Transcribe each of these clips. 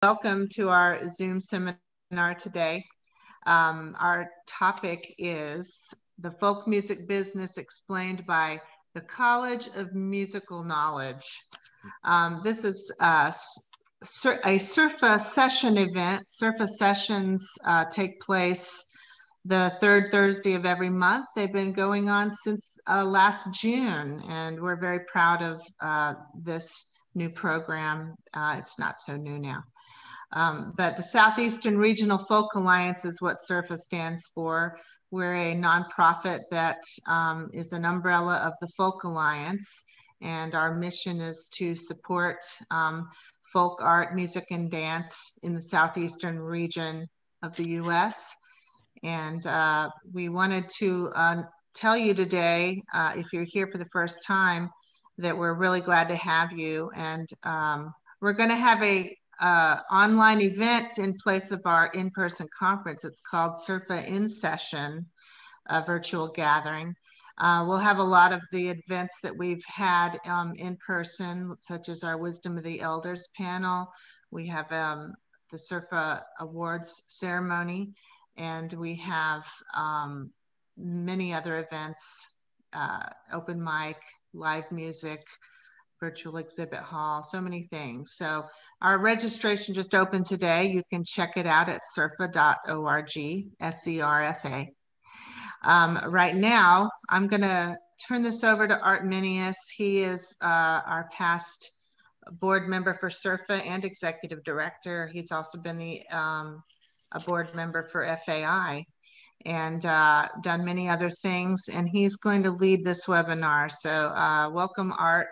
Welcome to our Zoom seminar today. Our topic is the folk music business explained by the College of Musical Knowledge. This is a SERFA session event. SERFA sessions take place the third Thursday of every month. They've been going on since last June, and we're very proud of this new program. It's not so new now. But the Southeastern Regional Folk Alliance is what SERFA stands for. We're a nonprofit that is an umbrella of the Folk Alliance, and our mission is to support folk art, music, and dance in the Southeastern region of the U.S. And we wanted to tell you today, if you're here for the first time, that we're really glad to have you. And we're going to have a online event in place of our in-person conference. It's called SERFA In Session, a virtual gathering. We'll have a lot of the events that we've had in person, such as our Wisdom of the Elders panel. We have the SERFA Awards ceremony, and we have many other events, open mic, live music, virtual exhibit hall, so many things. So our registration just opened today. You can check it out at serfa.org, SERFA. Right now, I'm gonna turn this over to Art Menius. He is our past board member for SERFA and executive director. He's also been a board member for FAI and done many other things. And he's going to lead this webinar. So welcome, Art.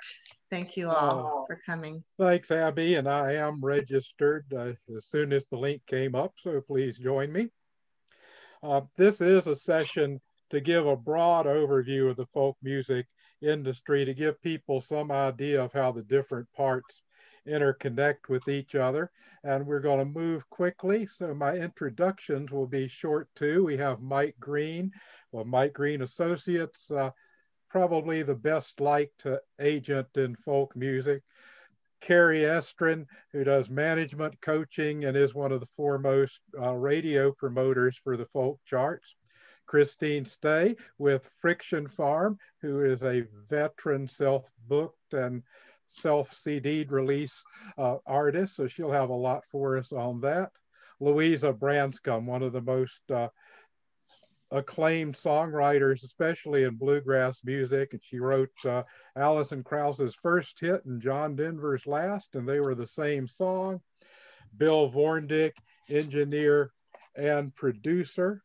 Thank you all for coming. Thanks, Abby, and I am registered as soon as the link came up, so please join me. This is a session to give a broad overview of the folk music industry, to give people some idea of how the different parts interconnect with each other. And we're going to move quickly, so my introductions will be short too. We have Mike Green, Mike Green Associates, probably the best liked agent in folk music. Kari Estrin, who does management coaching and is one of the foremost radio promoters for the folk charts. Christine Stay with Friction Farm, who is a veteran self-booked and self-CD'd release artist, so she'll have a lot for us on that. Louisa Branscomb, one of the most acclaimed songwriters, especially in bluegrass music, and she wrote Alison Krauss's first hit and John Denver's last, and they were the same song. Bil VornDick, engineer and producer.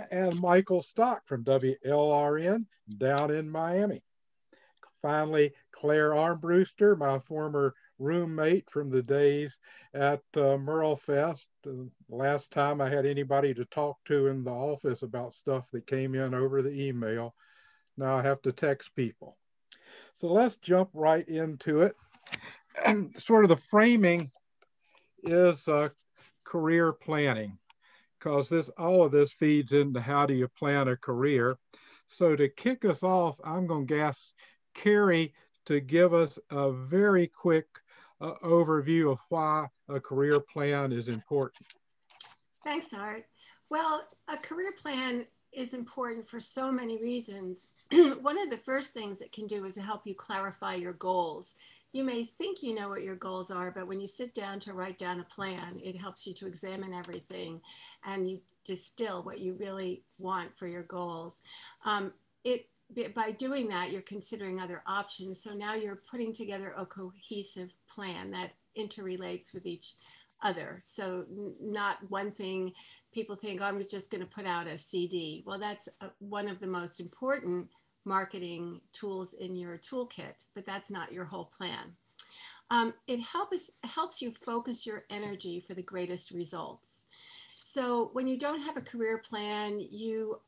And Michael Stock from WLRN down in Miami. Finally, Claire Armbruster, my former roommate from the days at Merle Fest. The last time I had anybody to talk to in the office about stuff that came in over the email. Now I have to text people. So let's jump right into it. And sort of the framing is career planning, because all of this feeds into how do you plan a career. So to kick us off, I'm going to ask Kari to give us a very quick overview of why a career plan is important. Thanks, Art. Well, a career plan is important for so many reasons. One of the first things it can do is to help you clarify your goals. You may think you know what your goals are, but when you sit down to write down a plan, it helps you to examine everything and you distill what you really want for your goals. By doing that, you're considering other options. So now you're putting together a cohesive plan that interrelates with each other. So not one thing, people think, oh, I'm just going to put out a CD. Well, that's one of the most important marketing tools in your toolkit, but that's not your whole plan. It helps you focus your energy for the greatest results. So when you don't have a career plan, you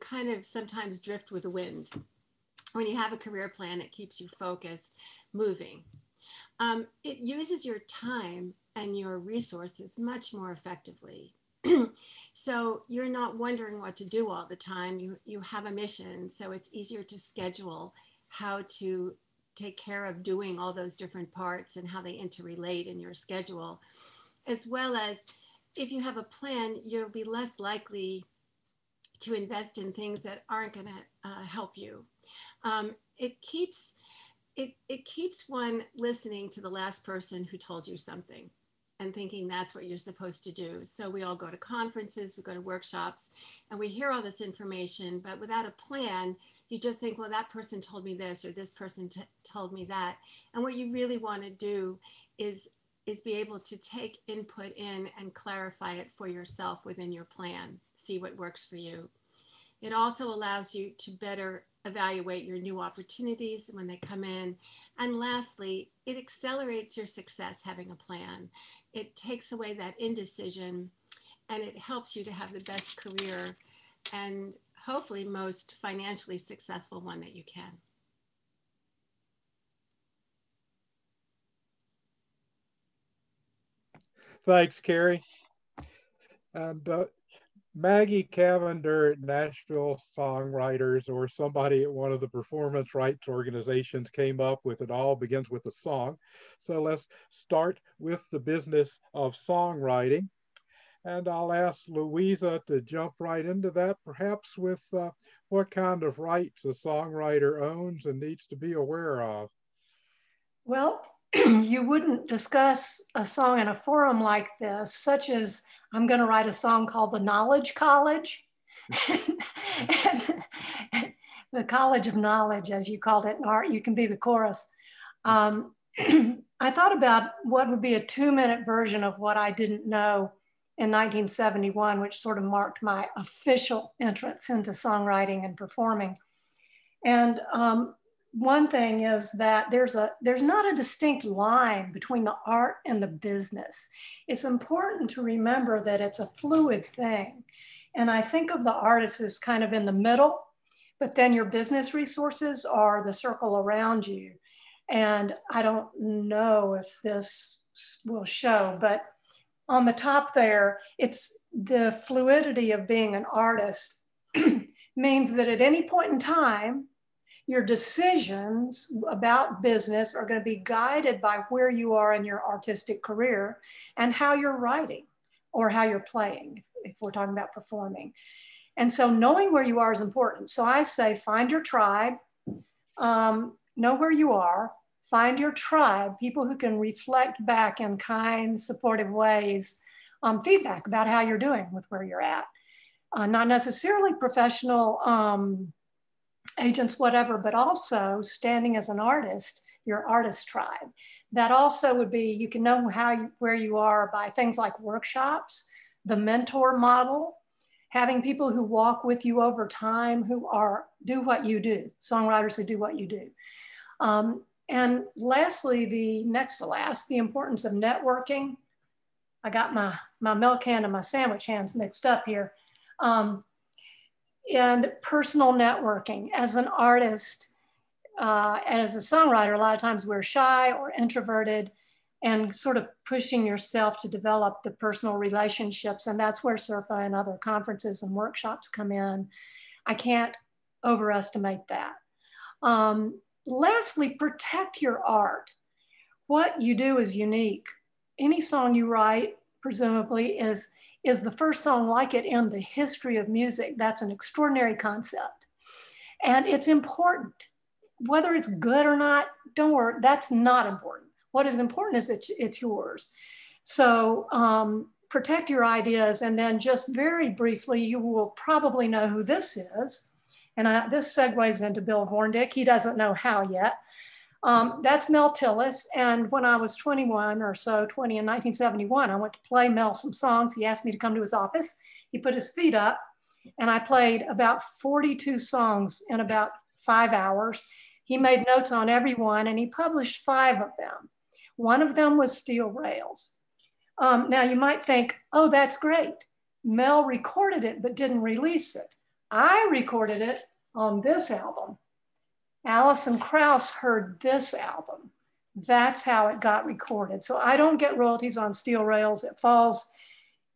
kind of sometimes drift with the wind. When you have a career plan, it keeps you focused, moving. It uses your time and your resources much more effectively. So you're not wondering what to do all the time. You have a mission, so it's easier to schedule how to take care of doing all those different parts and how they interrelate in your schedule, as well as if you have a plan, you'll be less likely to invest in things that aren't going to help you. It keeps one listening to the last person who told you something and thinking that's what you're supposed to do. So we all go to conferences, we go to workshops, and we hear all this information, but without a plan, you just think, well, that person told me this, or this person told me that. And what you really want to do is be able to take input in and clarify it for yourself within your plan, see what works for you. It also allows you to better evaluate your new opportunities when they come in. And lastly, it accelerates your success having a plan. It takes away that indecision, and it helps you to have the best career and hopefully most financially successful one that you can. Thanks, Kari. And Maggie Cavender at Nashville Songwriters, or somebody at one of the performance rights organizations, came up with it all begins with a song. So let's start with the business of songwriting. And I'll ask Louisa to jump right into that, perhaps with what kind of rights a songwriter owns and needs to be aware of. Well, you wouldn't discuss a song in a forum like this, such as I'm going to write a song called The Knowledge College. And the College of Knowledge, as you called it in art, you can be the chorus. I thought about what would be a 2-minute version of what I didn't know in 1971, which sort of marked my official entrance into songwriting and performing. And one thing is that there's not a distinct line between the art and the business. It's important to remember that it's a fluid thing. And I think of the artist as kind of in the middle, but then your business resources are the circle around you. And I don't know if this will show, but on the top there, it's the fluidity of being an artist means that at any point in time, your decisions about business are going to be guided by where you are in your artistic career and how you're writing or how you're playing, if we're talking about performing. And so knowing where you are is important. So I say, find your tribe, know where you are, find your tribe, people who can reflect back in kind, supportive ways, feedback about how you're doing with where you're at. Not necessarily professional agents, whatever, but also standing as an artist, your artist tribe. That also would be, you can know where you are by things like workshops, the mentor model, having people who walk with you over time who do what you do, songwriters who do what you do. And lastly, the next to last, the importance of networking. I got my milk can and my sandwich hands mixed up here. And personal networking. As an artist, and as a songwriter, a lot of times we're shy or introverted, and sort of pushing yourself to develop the personal relationships. And that's where SERFA and other conferences and workshops come in. I can't overestimate that. Lastly, protect your art. What you do is unique. Any song you write, presumably, is the first song like it in the history of music. That's an extraordinary concept. And it's important. Whether it's good or not, don't worry, that's not important. What is important is that it's yours. So protect your ideas, and then just very briefly, you will probably know who this is. And this segues into Bil VornDick. He doesn't know how yet. That's Mel Tillis. And when I was 21 or so, 20 in 1971, I went to play Mel some songs. He asked me to come to his office. He put his feet up, and I played about 42 songs in about 5 hours. He made notes on every one, and he published 5 of them. One of them was Steel Rails. Now you might think, oh, that's great. Mel recorded it, but didn't release it. I recorded it on this album. Alison Krauss heard this album. That's how it got recorded. So I don't get royalties on Steel Rails. It falls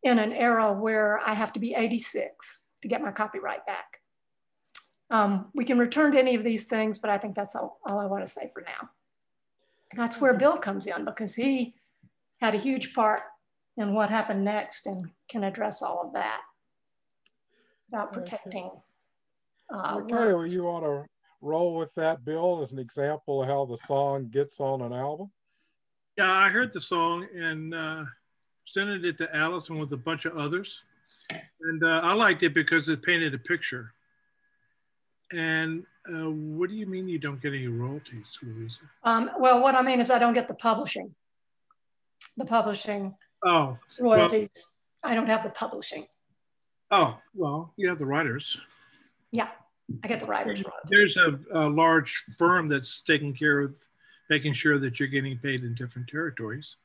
in an era where I have to be 86 to get my copyright back. We can return to any of these things, but I think that's all I want to say for now. That's where Bill comes in, because he had a huge part in what happened next and can address all of that about protecting. Okay, well, you want to roll with that, Bill, as an example of how the song gets on an album? Yeah, I heard the song and sent it to Allison with a bunch of others. And I liked it because it painted a picture. And what do you mean you don't get any royalties, Louisa? Well, what I mean is I don't get the publishing. Oh, royalties. Well, I don't have the publishing. Oh, well, you have the writers. Yeah, I get the writers royalties. There's a large firm that's taking care of making sure that you're getting paid in different territories,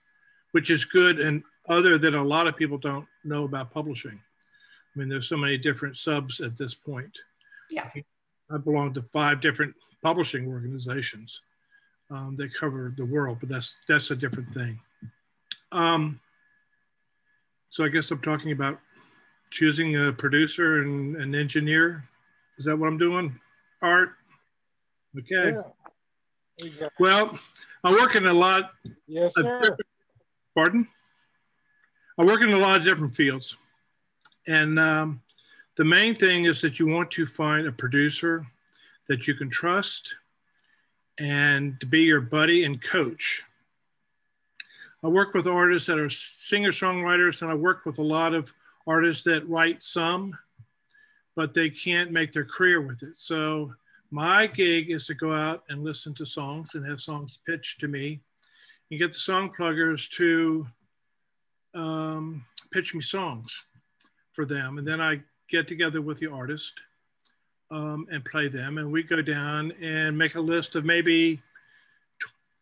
which is good. And other than a lot of people don't know about publishing. I mean, there's so many different subs at this point. Yeah. I belong to 5 different publishing organizations that cover the world, but that's a different thing. So I guess I'm talking about choosing a producer and an engineer. Is that what I'm doing? Art? Okay. Yeah, exactly. Well, I work in a lot. Yes, sir. Pardon? I work in a lot of different fields. And the main thing is that you want to find a producer that you can trust and to be your buddy and coach. I work with artists that are singer-songwriters, and I work with a lot of artists that write some, but they can't make their career with it. So my gig is to go out and listen to songs and have songs pitched to me and get the song pluggers to pitch me songs for them. And then I get together with the artist and play them. And we go down and make a list of maybe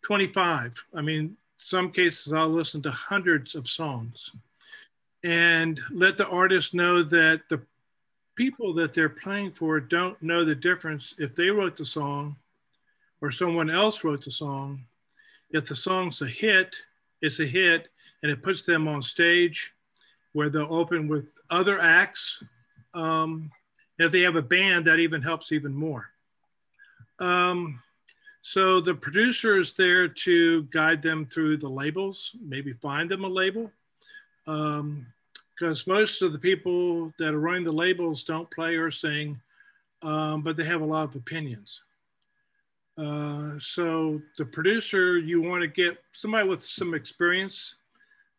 25. I mean, some cases I'll listen to hundreds of songs and let the artist know that the people that they're playing for don't know the difference if they wrote the song or someone else wrote the song. If the song's a hit, it's a hit, and it puts them on stage where they'll open with other acts. If they have a band, that even helps even more. So the producer is there to guide them through the labels, maybe find them a label. Because most of the people that are running the labels don't play or sing, but they have a lot of opinions. So the producer, you want to get somebody with some experience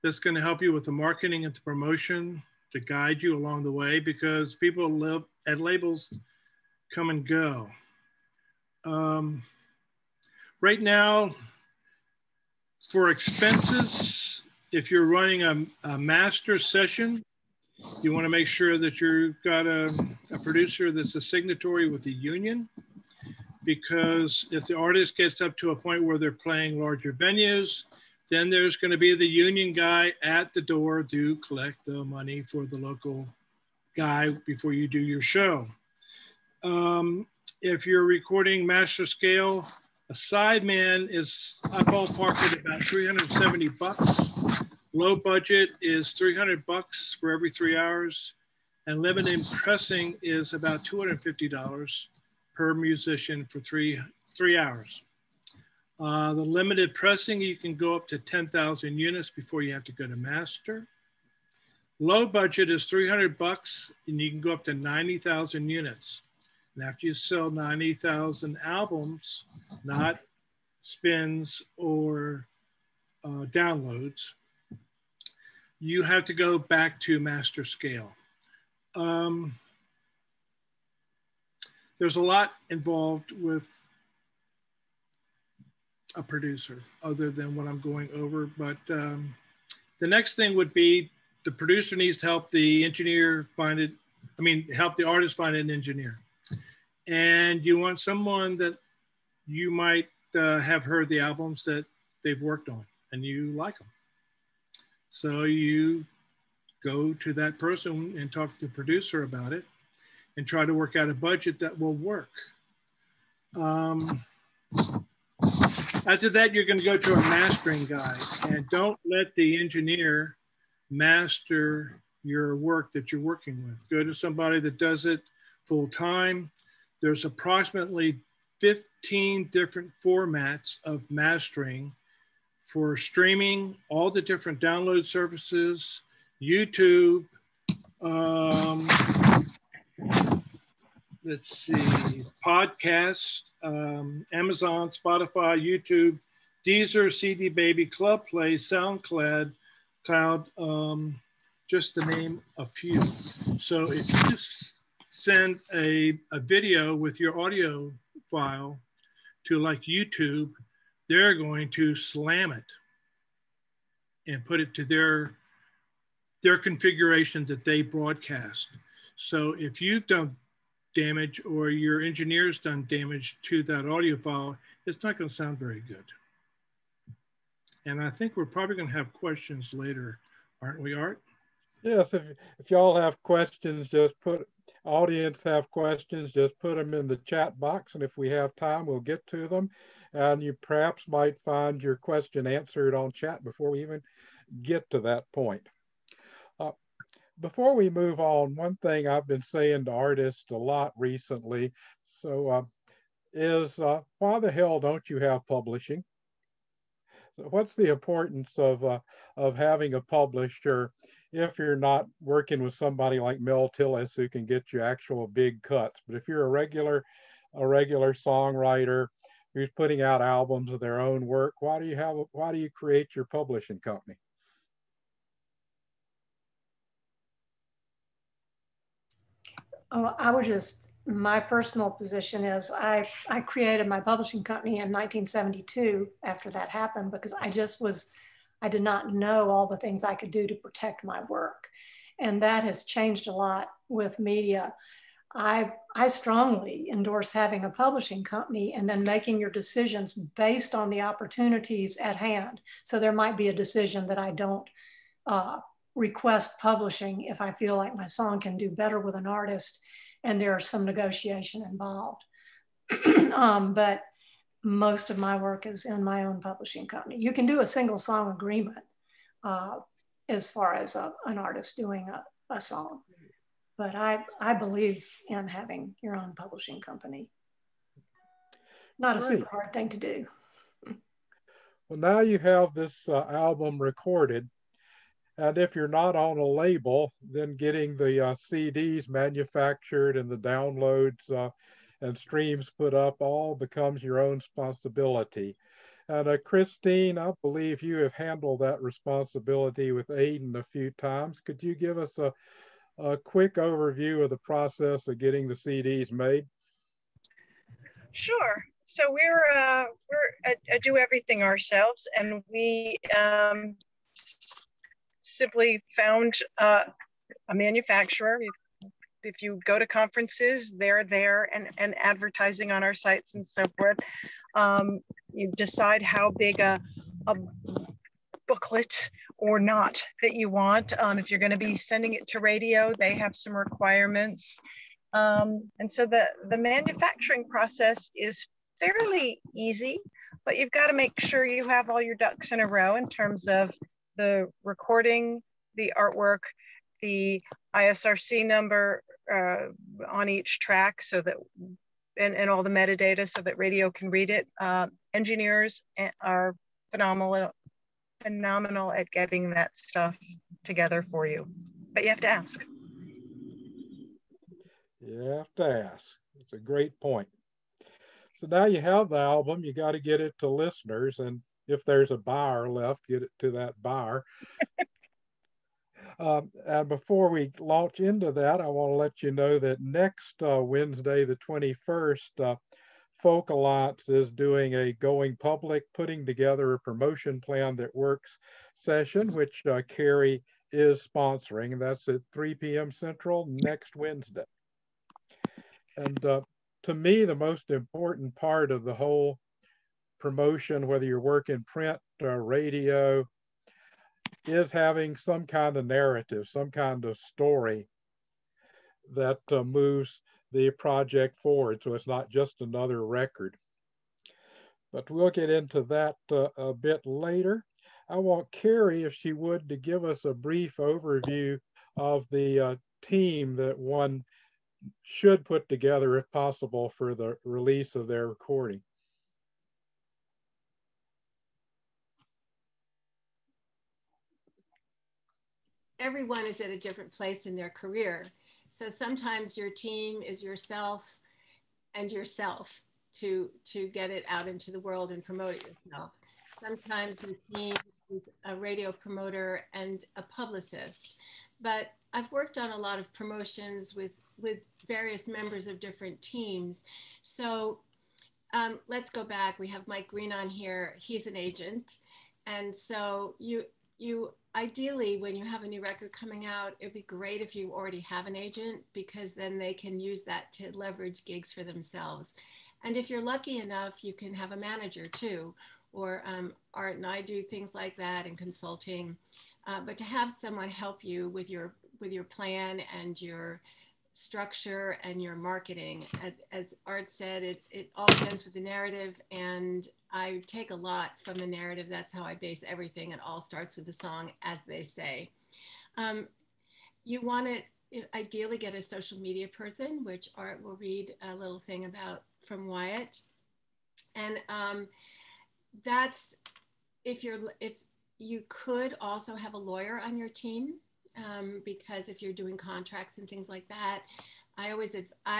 that's going to help you with the marketing and the promotion to guide you along the way, because people live at labels come and go. Right now, for expenses, if you're running a master session, you want to make sure that you've got a producer that's a signatory with the union, because if the artist gets up to a point where they're playing larger venues, then there's going to be the union guy at the door to collect the money for the local guy before you do your show. If you're recording master scale, a sideman is, I ballpark it about $370. Low budget is $300 for every 3 hours. And limited pressing is about $250 per musician for three hours. The limited pressing, you can go up to 10,000 units before you have to go to master. Low budget is $300 and you can go up to 90,000 units. And after you sell 90,000 albums, not spins or downloads, you have to go back to master scale. There's a lot involved with a producer other than what I'm going over, but the next thing would be the producer needs to help the engineer find it, help the artist find an engineer. And you want someone that you might have heard the albums that they've worked on and you like them. So you go to that person and talk to the producer about it and try to work out a budget that will work. After that, you're going to go to a mastering guy, and don't let the engineer master your work that you're working with. Go to somebody that does it full time. There's approximately 15 different formats of mastering for streaming, all the different download services, YouTube, let's see, podcast, Amazon, Spotify, YouTube, Deezer, CD Baby, Club Play, SoundCloud, just to name a few. So if you just send a video with your audio file to like YouTube, they're going to slam it and put it to their configuration that they broadcast. So if you've done damage or your engineer's done damage to that audio file, it's not going to sound very good. And I think we're probably going to have questions later, aren't we, Art? Yes, if y'all have questions, audience have questions, just put them in the chat box. And if we have time, we'll get to them. And you perhaps might find your question answered on chat before we even get to that point. Before we move on, one thing I've been saying to artists a lot recently, is why the hell don't you have publishing? So what's the importance of having a publisher if you're not working with somebody like Mel Tillis who can get you actual big cuts? But if you're a regular songwriter who's putting out albums of their own work, why do you create your publishing company? Oh, my personal position is I created my publishing company in 1972 after that happened, because I did not know all the things I could do to protect my work. And that has changed a lot with media. I strongly endorse having a publishing company and then making your decisions based on the opportunities at hand. So there might be a decision that I don't request publishing if I feel like my song can do better with an artist and there's some negotiation involved. But most of my work is in my own publishing company. You can do a single song agreement as far as an artist doing a song. But I believe in having your own publishing company. Not a super hard thing to do. Well, now you have this album recorded. And if you're not on a label, then getting the CDs manufactured and the downloads and streams put up all becomes your own responsibility. And Christine, I believe you have handled that responsibility with Aiden a few times. Could you give us a quick overview of the process of getting the CDs made? Sure. So we're do everything ourselves, and we simply found a manufacturer. If you go to conferences, they're there and advertising on our sites and so forth. You decide how big a booklet or not that you want. If you're going to be sending it to radio, they have some requirements. And so the manufacturing process is fairly easy, but you've got to make sure you have all your ducks in a row in terms of the recording, the artwork, the ISRC number on each track, so that and all the metadata so that radio can read it. Engineers are phenomenal at getting that stuff together for you, but you have to ask. You have to ask. It's a great point. So now you have the album, you got to get it to listeners, and if there's a buyer left, get it to that buyer. And before we launch into that, I want to let you know that next Wednesday, the 21st, Folk Alliance is doing a going public, putting together a promotion plan that works session, which Kari is sponsoring. And that's at 3 p.m. Central next Wednesday. And to me, the most important part of the whole promotion, whether you're working print or radio, is having some kind of narrative, some kind of story that moves the project forward. So it's not just another record. But we'll get into that a bit later. I want Kari, if she would, to give us a brief overview of the team that won should put together if possible for the release of their recording. Everyone is at a different place in their career. So sometimes your team is yourself and yourself to get it out into the world and promote it yourself. Sometimes your team is a radio promoter and a publicist. But I've worked on a lot of promotions with various members of different teams. So let's go back. We have Mike Green on here. He's an agent. And so you ideally, when you have a new record coming out, it'd be great if you already have an agent, because then they can use that to leverage gigs for themselves. And if you're lucky enough, you can have a manager too, or Art and I do things like that and consulting. But to have someone help you with your plan and your structure and your marketing, as Art said, it all begins with the narrative, and I take a lot from the narrative. That's how I base everything. It all starts with the song, as they say. You want to ideally get a social media person, which Art will read a little thing about from Wyatt. And that's, if you could also have a lawyer on your team, because if you're doing contracts and things like that, I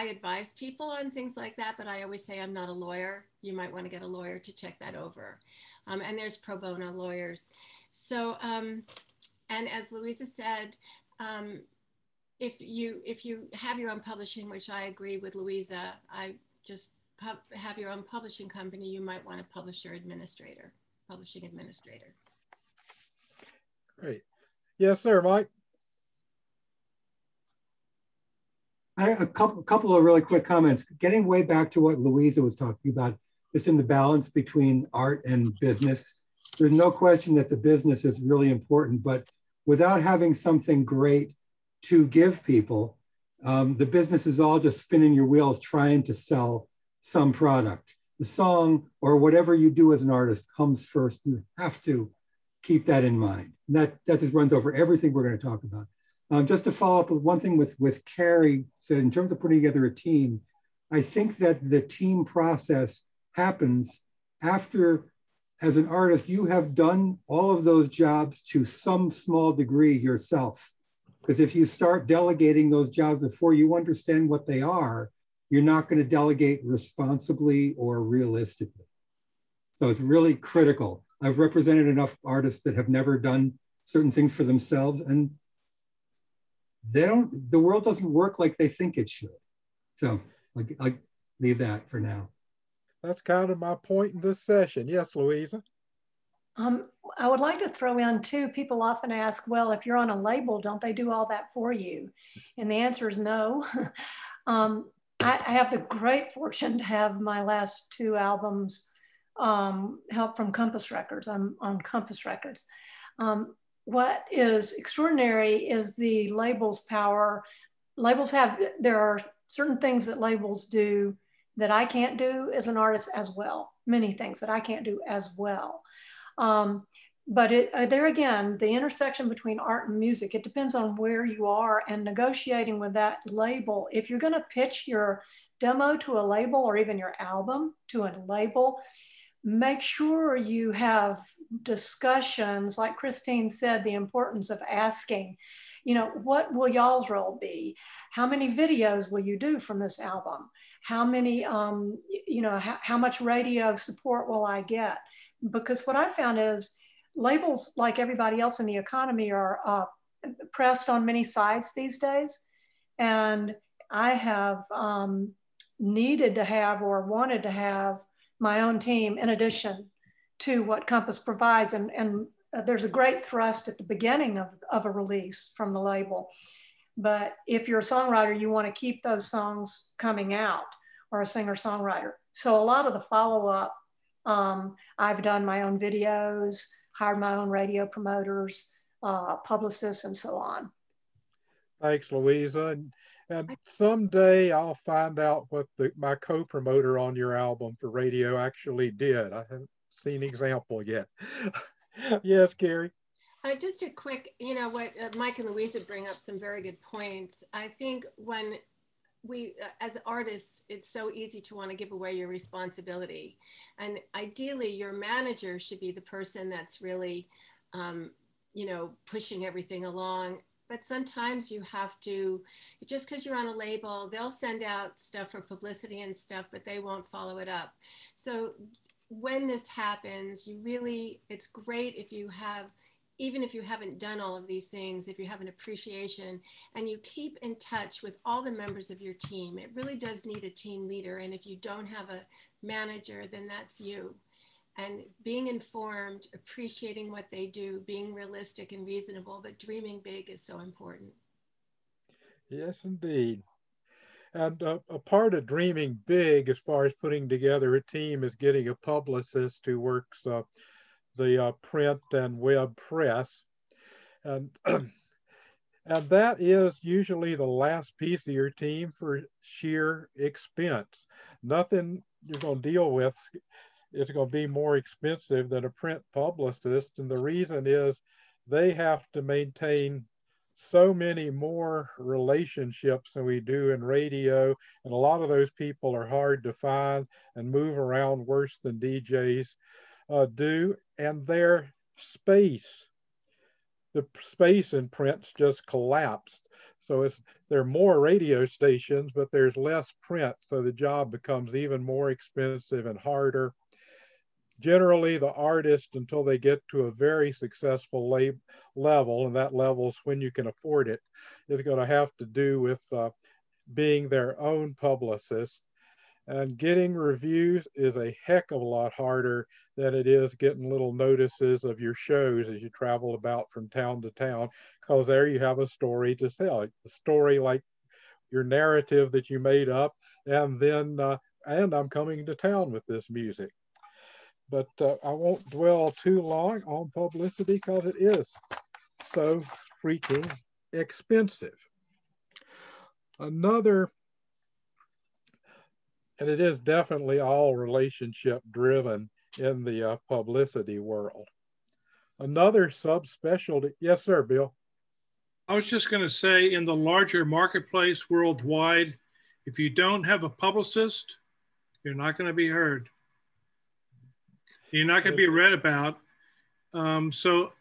advise people on things like that, but I always say I'm not a lawyer. You might want to get a lawyer to check that over. And there's pro bono lawyers. So, and as Louisa said, if you have your own publishing, which I agree with Louisa, I just have your own publishing company, you might want a publishing administrator. Great. Yes, sir, Mike. A couple of really quick comments. Getting way back to what Louisa was talking about, just in the balance between art and business. There's no question that the business is really important, but without having something great to give people, the business is all just spinning your wheels trying to sell some product. The song or whatever you do as an artist comes first. You have to keep that in mind. And that just runs over everything we're going to talk about. Just to follow up with one thing with Kari said, in terms of putting together a team, I think that the team process happens after, as an artist, you have done all of those jobs to some small degree yourself. Because if you start delegating those jobs before you understand what they are, you're not going to delegate responsibly or realistically. So it's really critical. I've represented enough artists that have never done certain things for themselves, and the world doesn't work like they think it should. So I leave that for now. That's kind of my point in this session. Yes, Louisa. I would like to throw in too, people often ask, well, if you're on a label, don't they do all that for you? And the answer is no. I have the great fortune to have my last 2 albums help from Compass Records. I'm on Compass Records. What is extraordinary is the label's power. There are certain things that labels do that I can't do as an artist as well. Many things that I can't do as well. But there again, the intersection between art and music, it depends on where you are and negotiating with that label. If you're gonna pitch your demo to a label or even your album to a label, make sure you have discussions, like Christine said, the importance of asking, what will y'all's role be? How many videos will you do from this album? How many, how much radio support will I get? Because what I found is labels, like everybody else in the economy, are pressed on many sides these days. And I have needed to have or wanted to have my own team in addition to what Compass provides. And there's a great thrust at the beginning of a release from the label. But if you're a songwriter, you want to keep those songs coming out, or a singer-songwriter. So a lot of the follow-up, I've done my own videos, hired my own radio promoters, publicists, and so on. Thanks, Louisa. And someday I'll find out what my co-promoter on your album for radio actually did. I haven't seen an example yet. Yes, Kari. Just a quick, what Mike and Louisa bring up some very good points. I think when as artists, it's so easy to want to give away your responsibility. And ideally, your manager should be the person that's really, you know, pushing everything along. But sometimes you have to, just because you're on a label, they'll send out stuff for publicity and stuff, but they won't follow it up. So when this happens, it's great if you have, even if you haven't done all of these things, if you have an appreciation and you keep in touch with all the members of your team. It really does need a team leader. And if you don't have a manager, then that's you. And being informed, appreciating what they do, being realistic and reasonable, but dreaming big is so important. Yes, indeed. And a part of dreaming big as far as putting together a team is getting a publicist who works the print and web press. And, and that is usually the last piece of your team for sheer expense. Nothing you're going to deal with is going to be more expensive than a print publicist. And the reason is they have to maintain so many more relationships than we do in radio. And a lot of those people are hard to find and move around worse than DJs do. And their space, the space in print's just collapsed. So there are more radio stations, but there's less print. So the job becomes even more expensive and harder. Generally, the artist, until they get to a very successful level, and that level's when you can afford it, is going to have to do with being their own publicist. And getting reviews is a heck of a lot harder than it is getting little notices of your shows as you travel about from town to town, because there you have a story to sell. A story like your narrative that you made up, and then, and I'm coming to town with this music. But I won't dwell too long on publicity because it is so freaking expensive. Another, and it is definitely all relationship driven in the publicity world. Another subspecialty, yes, sir, Bill. I was just going to say, in the larger marketplace worldwide, if you don't have a publicist, you're not going to be heard. You're not going to be read about. So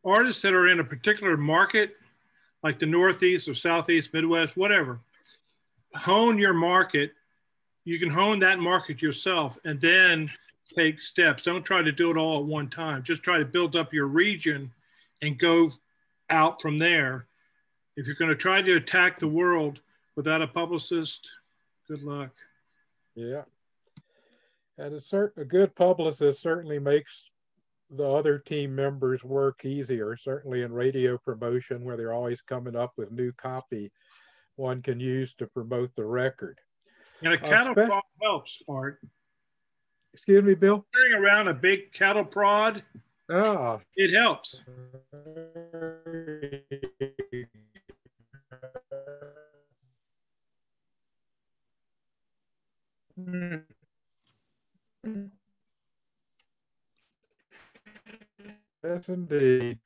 artists that are in a particular market, like the Northeast or Southeast, Midwest, whatever, hone your market. You can hone that market yourself and then take steps. Don't try to do it all at one time. Just try to build up your region and go out from there. If you're going to try to attack the world without a publicist, good luck. Yeah. And a good publicist certainly makes the other team members work easier, certainly in radio promotion where they're always coming up with new copy one can use to promote the record. And a cattle prod helps, Art. Excuse me, Bill? Carrying around a big cattle prod, it helps. Yes, indeed.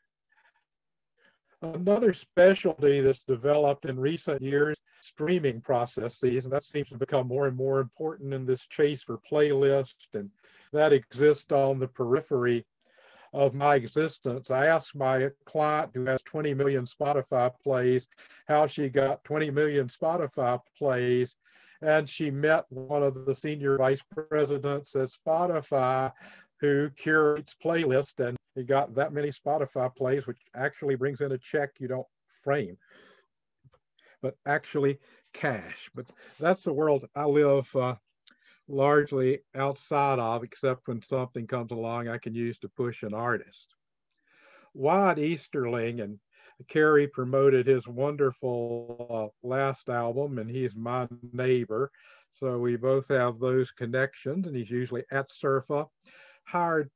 Another specialty that's developed in recent years, streaming processes, and that seems to become more and more important in this chase for playlists, and that exists on the periphery of my existence. I asked my client who has 20 million Spotify plays how she got 20 million Spotify plays, and she met one of the senior vice presidents at Spotify who curates playlists, and he got that many Spotify plays, which actually brings in a check you don't frame, but actually cash. But that's the world I live largely outside of, except when something comes along I can use to push an artist. Wyatt Easterling, and Kari promoted his wonderful last album, and he's my neighbor. So we both have those connections, and he's usually at SERFA. Hired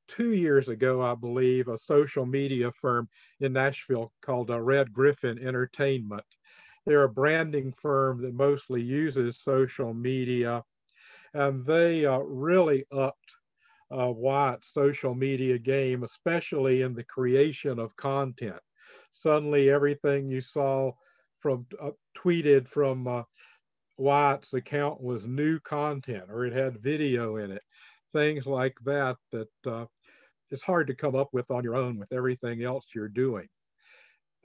2 years ago, I believe, a social media firm in Nashville called Red Griffin Entertainment. They're a branding firm that mostly uses social media, and they really upped Wyatt's social media game, especially in the creation of content. Suddenly, everything you saw tweeted from Wyatt's account was new content, or it had video in it, things like that it's hard to come up with on your own with everything else you're doing.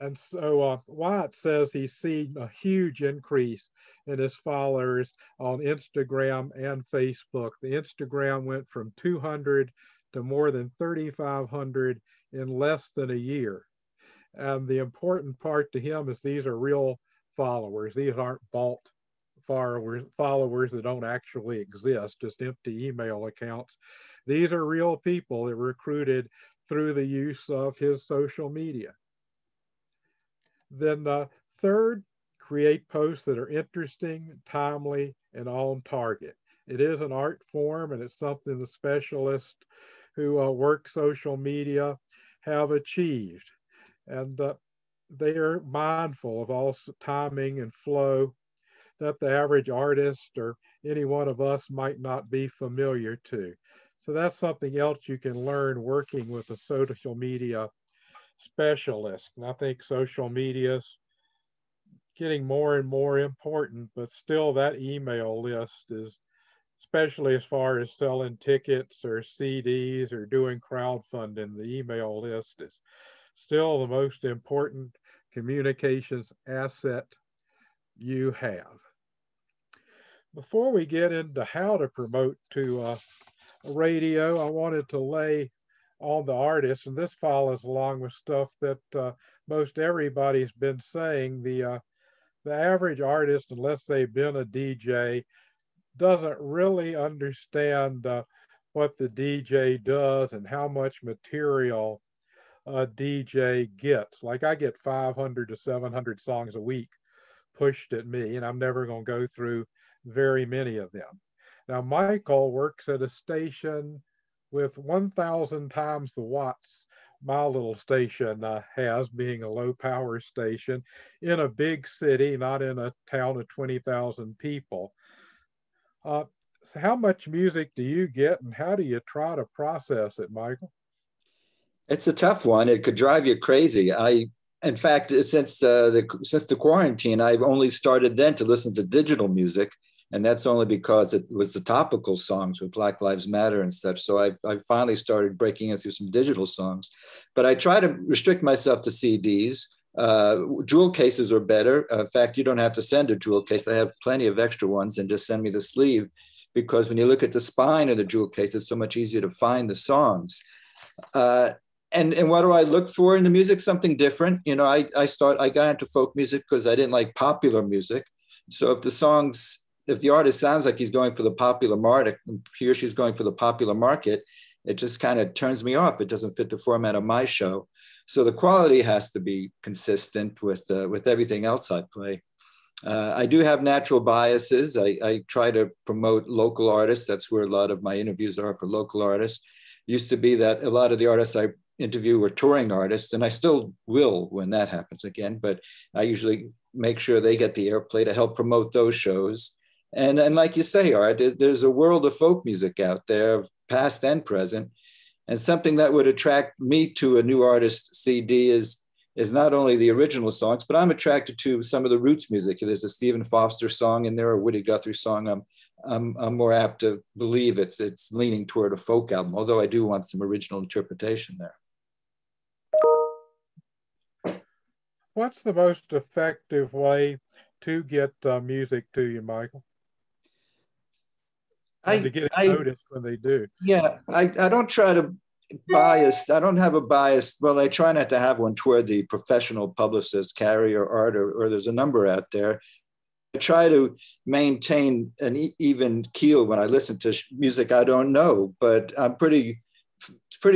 And so Wyatt says he's seen a huge increase in his followers on Instagram and Facebook. The Instagram went from 200 to more than 3,500 in less than a year. And the important part to him is these are real followers. These aren't bought followers that don't actually exist, just empty email accounts. These are real people that recruited through the use of his social media. Then third, create posts that are interesting, timely, and on target. It is an art form, and it's something the specialists who work social media have achieved. And they are mindful of all timing and flow that the average artist or any one of us might not be familiar to. So that's something else you can learn working with a social media specialist. And I think social media is getting more and more important, but still that email list is, especially as far as selling tickets or CDs or doing crowdfunding, the email list is still the most important communications asset you have. Before we get into how to promote to radio, I wanted to lay on the artists, and this follows along with stuff that most everybody's been saying. The average artist, unless they've been a DJ, doesn't really understand what the DJ does and how much material a DJ gets. Like I get 500 to 700 songs a week pushed at me, and I'm never going to go through very many of them. Now, Michael works at a station with 1,000 times the watts my little station has, being a low power station in a big city, not in a town of 20,000 people. So how much music do you get, and how do you try to process it, Michael? It's a tough one. It could drive you crazy. In fact, since the quarantine, I've only started then to listen to digital music. And that's only because it was the topical songs with Black Lives Matter and such. So I finally started breaking into some digital songs. But I try to restrict myself to CDs. Jewel cases are better. In fact, you don't have to send a jewel case. I have plenty of extra ones, and just send me the sleeve. Because when you look at the spine of the jewel case, it's so much easier to find the songs. And what do I look for in the music? Something different. You know, I got into folk music because I didn't like popular music. So if the artist sounds like he's going for the popular market, he or she's going for the popular market, it just kind of turns me off. It doesn't fit the format of my show. So the quality has to be consistent with everything else I play. I do have natural biases. I try to promote local artists. That's where a lot of my interviews are, for local artists. It used to be that a lot of the artists I interview were touring artists, and I still will when that happens again, but I usually make sure they get the airplay to help promote those shows. And like you say, Art, there's a world of folk music out there, past and present. And something that would attract me to a new artist CD is not only the original songs, but I'm attracted to some of the roots music. There's a Stephen Foster song in there, a Woody Guthrie song. I'm more apt to believe it's leaning toward a folk album, although I do want some original interpretation there. What's the most effective way to get music to you, Michael? To get it noticed when they do. Yeah, I don't try to bias. I don't have a bias. Well, I try not to have one toward the professional publicist, Kari or Art, or there's a number out there. I try to maintain an even keel when I listen to music I don't know, but I'm pretty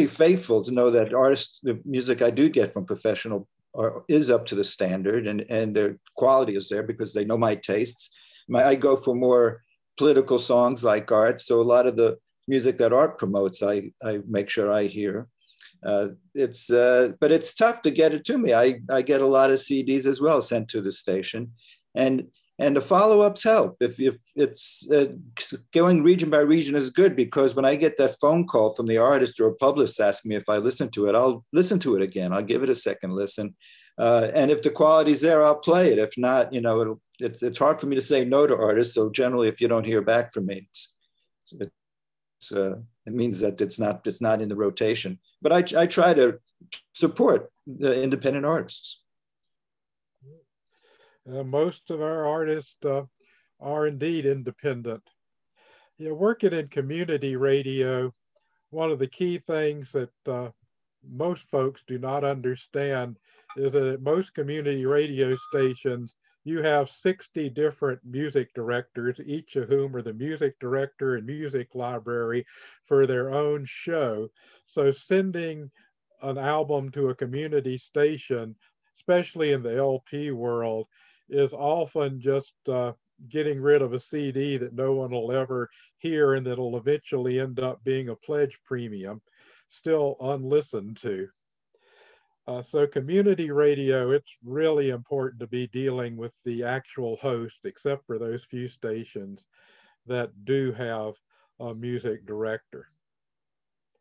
faithful to know that the music I do get from professional is up to the standard, and the quality is there because they know my tastes. I go for more political songs like Art, so a lot of the music that Art promotes, I make sure I hear. But it's tough to get it to me. I get a lot of CDs as well sent to the station, and And the follow-ups help. If it's going region by region is good, because when I get that phone call from the artist or a publicist asking me if I listen to it, I'll listen to it again. I'll give it a second listen. And if the quality's there, I'll play it. If not, you know, it's hard for me to say no to artists. So generally, if you don't hear back from me, it means that it's not in the rotation. But I try to support the independent artists. Most of our artists are indeed independent. You know, working in community radio, one of the key things that most folks do not understand is that at most community radio stations, you have 60 different music directors, each of whom are the music director and music library for their own show. So sending an album to a community station, especially in the LP world, is often just getting rid of a CD that no one will ever hear and that'll eventually end up being a pledge premium, still unlistened to. So community radio, it's really important to be dealing with the actual host, except for those few stations that do have a music director.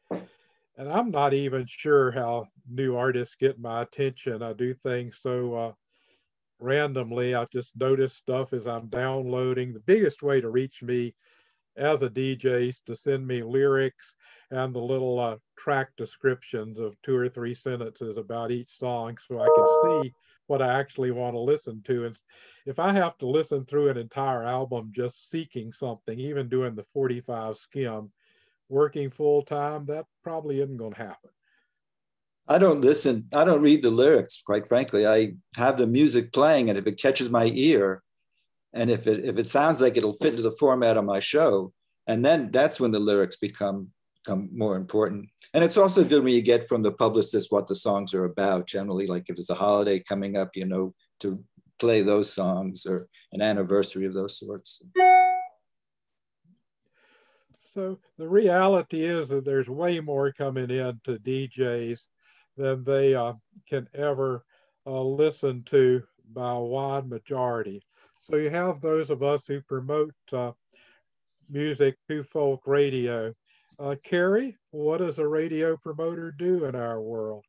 And I'm not even sure how new artists get my attention. I do things so randomly. I just notice stuff as I'm downloading. The biggest way to reach me as a DJ is to send me lyrics and the little track descriptions of 2 or 3 sentences about each song, so I can see what I actually want to listen to. And if I have to listen through an entire album just seeking something, even doing the 45 skim, working full time, that probably isn't going to happen. I don't read the lyrics, quite frankly. I have the music playing, and if it catches my ear, and if it sounds like it'll fit into the format of my show, and then that's when the lyrics become more important. And it's also good when you get from the publicist what the songs are about. Generally, like if there's a holiday coming up, you know, to play those songs, or an anniversary of those sorts. So the reality is that there's way more coming in to DJs than they can ever listen to by a wide majority. So you have those of us who promote music to folk radio. Kari, what does a radio promoter do in our world?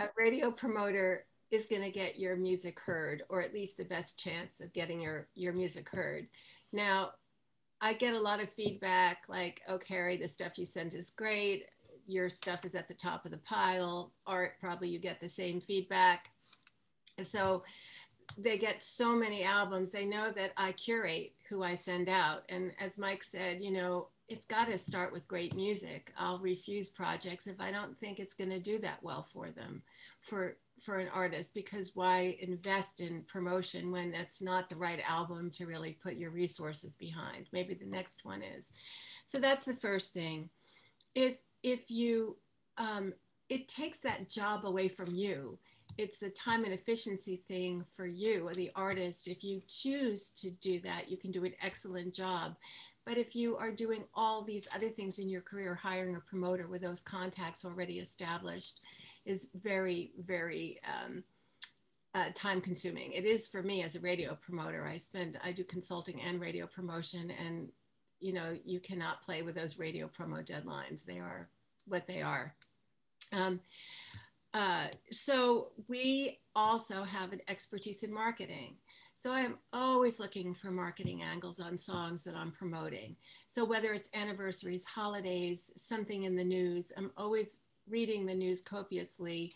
A radio promoter is going to get your music heard, or at least the best chance of getting your music heard. Now, I get a lot of feedback like, oh, Kari, the stuff you send is great. Your stuff is at the top of the pile. Art, probably you get the same feedback. So they get so many albums. They know that I curate who I send out. And as Mike said, you know, it's got to start with great music. I'll refuse projects if I don't think it's going to do that well for them, for an artist, because why invest in promotion when that's not the right album to really put your resources behind? Maybe the next one is. So that's the first thing. If you, it takes that job away from you. It's a time and efficiency thing for you, or the artist. If you choose to do that, you can do an excellent job. But if you are doing all these other things in your career, hiring a promoter with those contacts already established is very, very time consuming. It is for me as a radio promoter. I do consulting and radio promotion, and you know, you cannot play with those radio promo deadlines. They are what they are. So we also have an expertise in marketing. So I am always looking for marketing angles on songs that I'm promoting. So whether it's anniversaries, holidays, something in the news, I'm always reading the news copiously,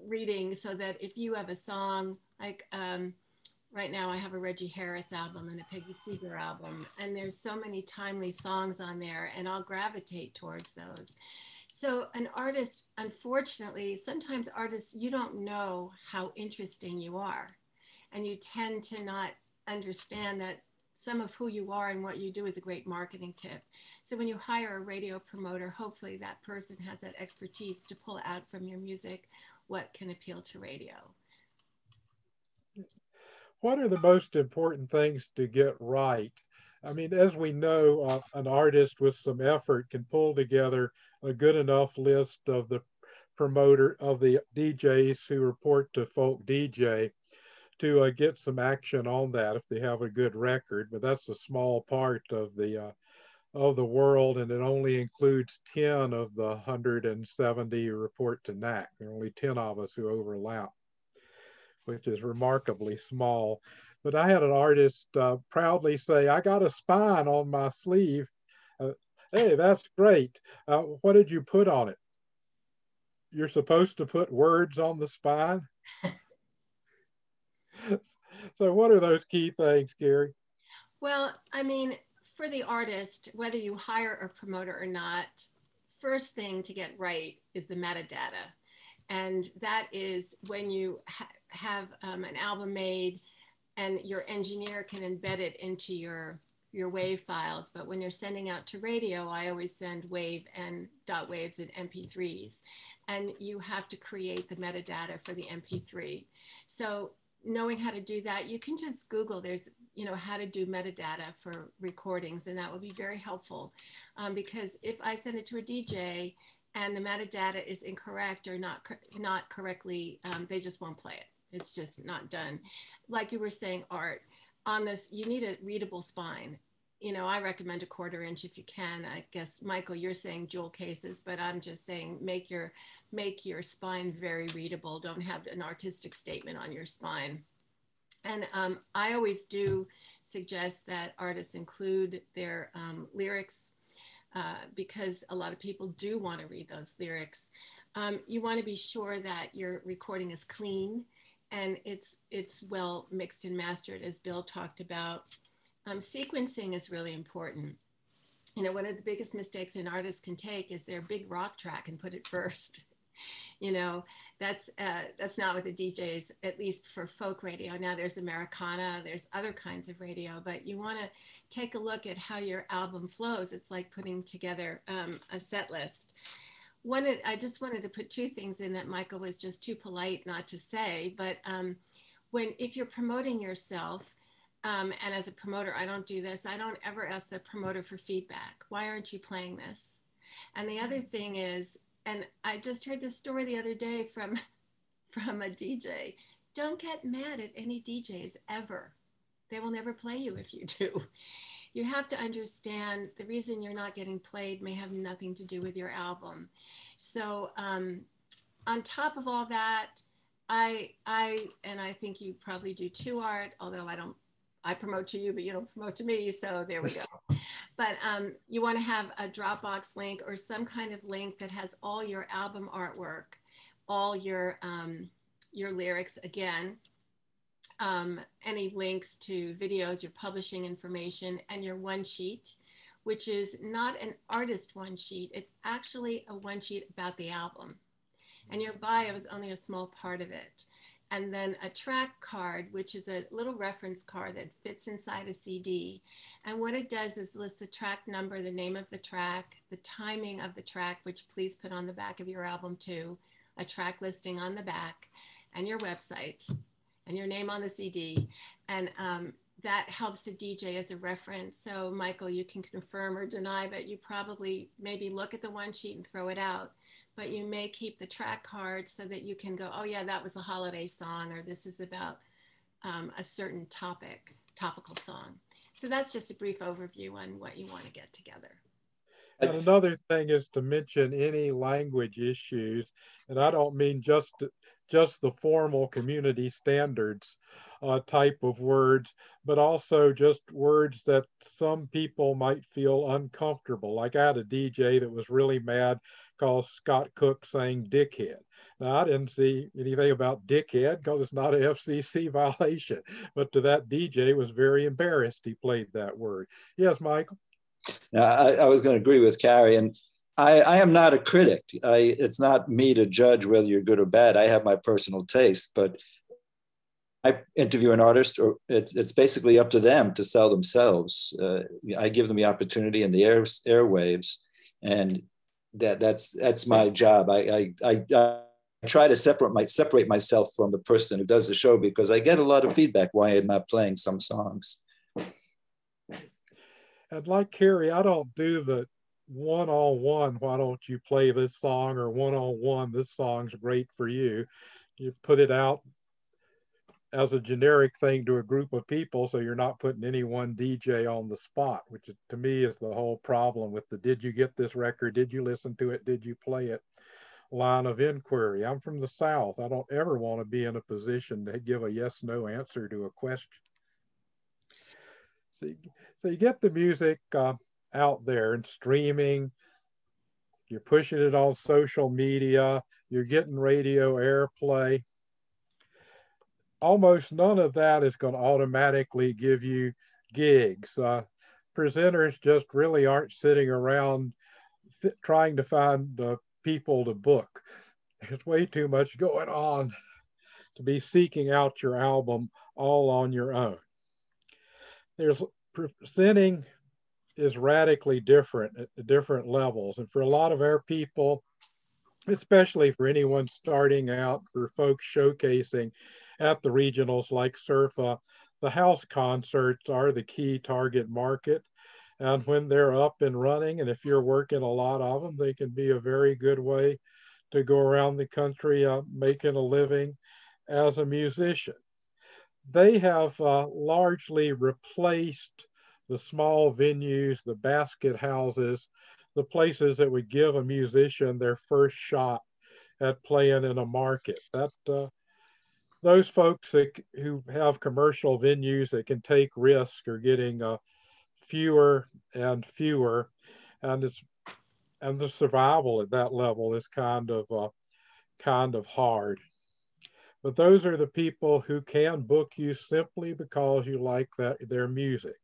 reading so that if you have a song, like right now I have a Reggie Harris album and a Peggy Seeger album, and there's so many timely songs on there, and I'll gravitate towards those. So an artist, unfortunately, sometimes artists, you don't know how interesting you are, and you tend to not understand that some of who you are and what you do is a great marketing tip. So when you hire a radio promoter, hopefully that person has that expertise to pull out from your music what can appeal to radio. What are the most important things to get right? I mean, as we know, an artist with some effort can pull together a good enough list of the promoter of the DJs who report to Folk DJ to get some action on that if they have a good record, but that's a small part of the world, and it only includes 10 of the 170 who report to NAC. There are only 10 of us who overlap, which is remarkably small. But I had an artist proudly say, "I got a spine on my sleeve." Hey, that's great. What did you put on it? You're supposed to put words on the spine? So what are those key things, Kari? Well, I mean, for the artist, whether you hire a promoter or not, first thing to get right is the metadata. And that is when you have an album made and your engineer can embed it into your WAV files. But when you're sending out to radio, I always send WAV and .waves and MP3s. And you have to create the metadata for the MP3. So knowing how to do that, you can just Google, there's, you know, how to do metadata for recordings, and that would be very helpful. Because if I send it to a DJ and the metadata is incorrect or not correctly, they just won't play it. It's just not done. Like you were saying, Art, on this, you need a readable spine. You know, I recommend a 1/4 inch if you can. I guess, Michael, you're saying jewel cases, but I'm just saying make your spine very readable. Don't have an artistic statement on your spine. And I always do suggest that artists include their lyrics because a lot of people do want to read those lyrics. You want to be sure that your recording is clean and it's well mixed and mastered, as Bill talked about. Sequencing is really important. You know, one of the biggest mistakes an artist can take is their big rock track and put it first. You know, that's not what the DJs, at least for folk radio. Now there's Americana, there's other kinds of radio, but you want to take a look at how your album flows. It's like putting together a set list. I just wanted to put 2 things in that Michael was just too polite not to say, but if you're promoting yourself, and as a promoter, I don't do this. I don't ever ask the promoter for feedback. Why aren't you playing this? And the other thing is, and I just heard this story the other day from a DJ. Don't get mad at any DJs ever. They will never play you if you do. You have to understand the reason you're not getting played may have nothing to do with your album. So on top of all that, I think you probably do too, Art, although I promote to you, but you don't promote to me, so there we go. But you want to have a Dropbox link or some kind of link that has all your album artwork, all your lyrics again, any links to videos, your publishing information, and your one sheet, which is not an artist one sheet. It's actually a one sheet about the album. And your bio is only a small part of it. And then a track card, which is a little reference card that fits inside a CD. And what it does is list the track number, the name of the track, the timing of the track, which please put on the back of your album too, a track listing on the back, and your website, and your name on the CD. And that helps the DJ as a reference. So Michael, you can confirm or deny, but you probably maybe look at the one sheet and throw it out. But you may keep the track card so that you can go, oh yeah, that was a holiday song, or this is about a certain topical song. So that's just a brief overview on what you want to get together. And another thing is to mention any language issues, and I don't mean just the formal community standards type of words, but also just words that some people might feel uncomfortable. Like I had a DJ that was really mad because Scott Cook sang dickhead. Now I didn't see anything about dickhead because it's not an FCC violation, but to that DJ it was very embarrassed he played that word. Yes, Michael? Now, I was going to agree with Kari, and I am not a critic. It's not me to judge whether you're good or bad. I have my personal taste, but I interview an artist, or it's basically up to them to sell themselves. I give them the opportunity in the airwaves, and that's my job. I try to separate myself from the person who does the show because I get a lot of feedback why I'm not playing some songs. And like Kari, I don't do one-on-one, why don't you play this song, or one-on-one, this song's great for you. You put it out as a generic thing to a group of people, so you're not putting any one DJ on the spot, which to me is the whole problem with the did you get this record, did you listen to it, did you play it line of inquiry. I'm from the South. I don't ever want to be in a position to give a yes/no answer to a question. So you get the music out there and streaming, you're pushing it on social media, you're getting radio airplay. Almost none of that is going to automatically give you gigs. Presenters just really aren't sitting around trying to find people to book. There's way too much going on to be seeking out your album all on your own. Presenting is radically different at different levels. And for a lot of our people, especially for anyone starting out, for folks showcasing at the regionals like SERFA, the house concerts are the key target market. And when they're up and running, and if you're working a lot of them, they can be a very good way to go around the country making a living as a musician. They have largely replaced the small venues, the basket houses, the places that would give a musician their first shot at playing in a market. Those folks who have commercial venues that can take risks are getting fewer and fewer, and the survival at that level is kind of hard. But those are the people who can book you simply because you like their music.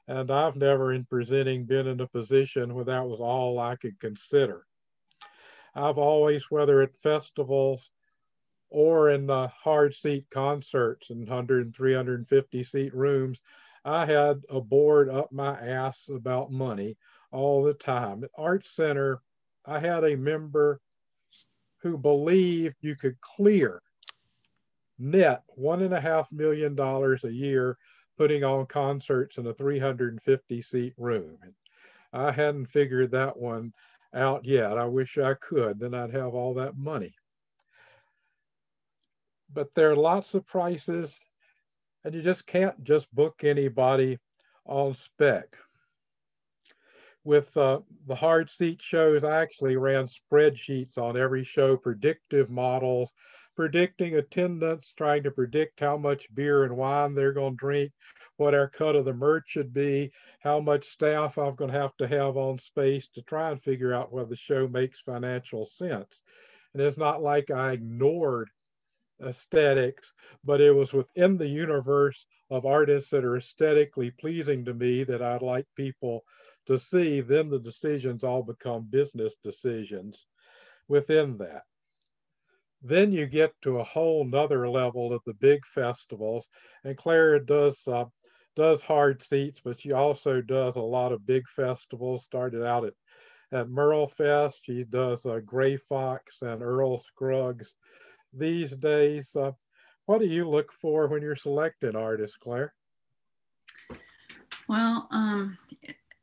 And I've never in presenting been in a position where that was all I could consider. I've always, whether at festivals or in hard seat concerts in 100 and 350 seat rooms, I had a board up my ass about money all the time. At Art Center, I had a member who believed you could clear net $1.5 million a year putting on concerts in a 350 seat room. And I hadn't figured that one out yet. I wish I could, then I'd have all that money. But there are lots of prices, and you just can't just book anybody on spec. With the hard seat shows, I actually ran spreadsheets on every show, predictive models, predicting attendance, trying to predict how much beer and wine they're going to drink, what our cut of the merch should be, how much staff I'm going to have on space to try and figure out whether the show makes financial sense. And it's not like I ignored aesthetics, but it was within the universe of artists that are aesthetically pleasing to me that I'd like people to see. Then the decisions all become business decisions within that. Then you get to a whole nother level of the big festivals, and Claire does hard seats, but she also does a lot of big festivals. Started out at Merle Fest. She does Gray Fox and Earl Scruggs. These days, what do you look for when you're selecting artists, Claire? Well,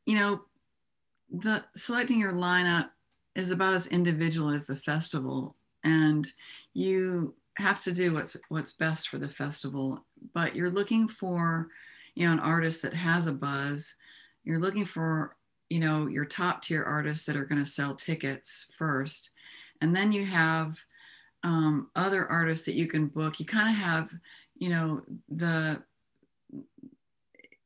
you know, the selecting your lineup is about as individual as the festival, and you have to do what's best for the festival. But you're looking for, you know, an artist that has a buzz. You're looking for, you know, your top tier artists that are going to sell tickets first, and then you have other artists that you can book. You kind of have, you know,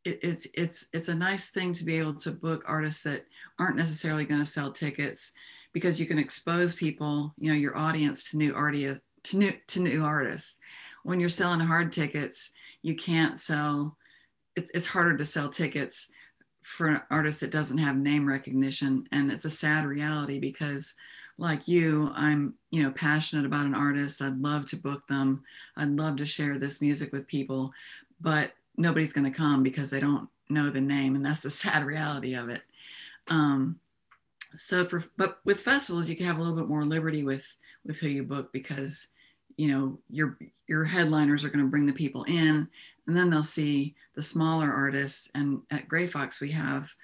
it's a nice thing to be able to book artists that aren't necessarily going to sell tickets, because you can expose people, you know, your audience to new artists. When you're selling hard tickets, you can't sell. It's harder to sell tickets for an artist that doesn't have name recognition, and it's a sad reality because, like you, I'm, you know, passionate about an artist. I'd love to book them. I'd love to share this music with people, but nobody's going to come because they don't know the name, and that's the sad reality of it. But with festivals, you can have a little bit more liberty with who you book, because, you know, your headliners are going to bring the people in, and then they'll see the smaller artists. And at Gray Fox, we have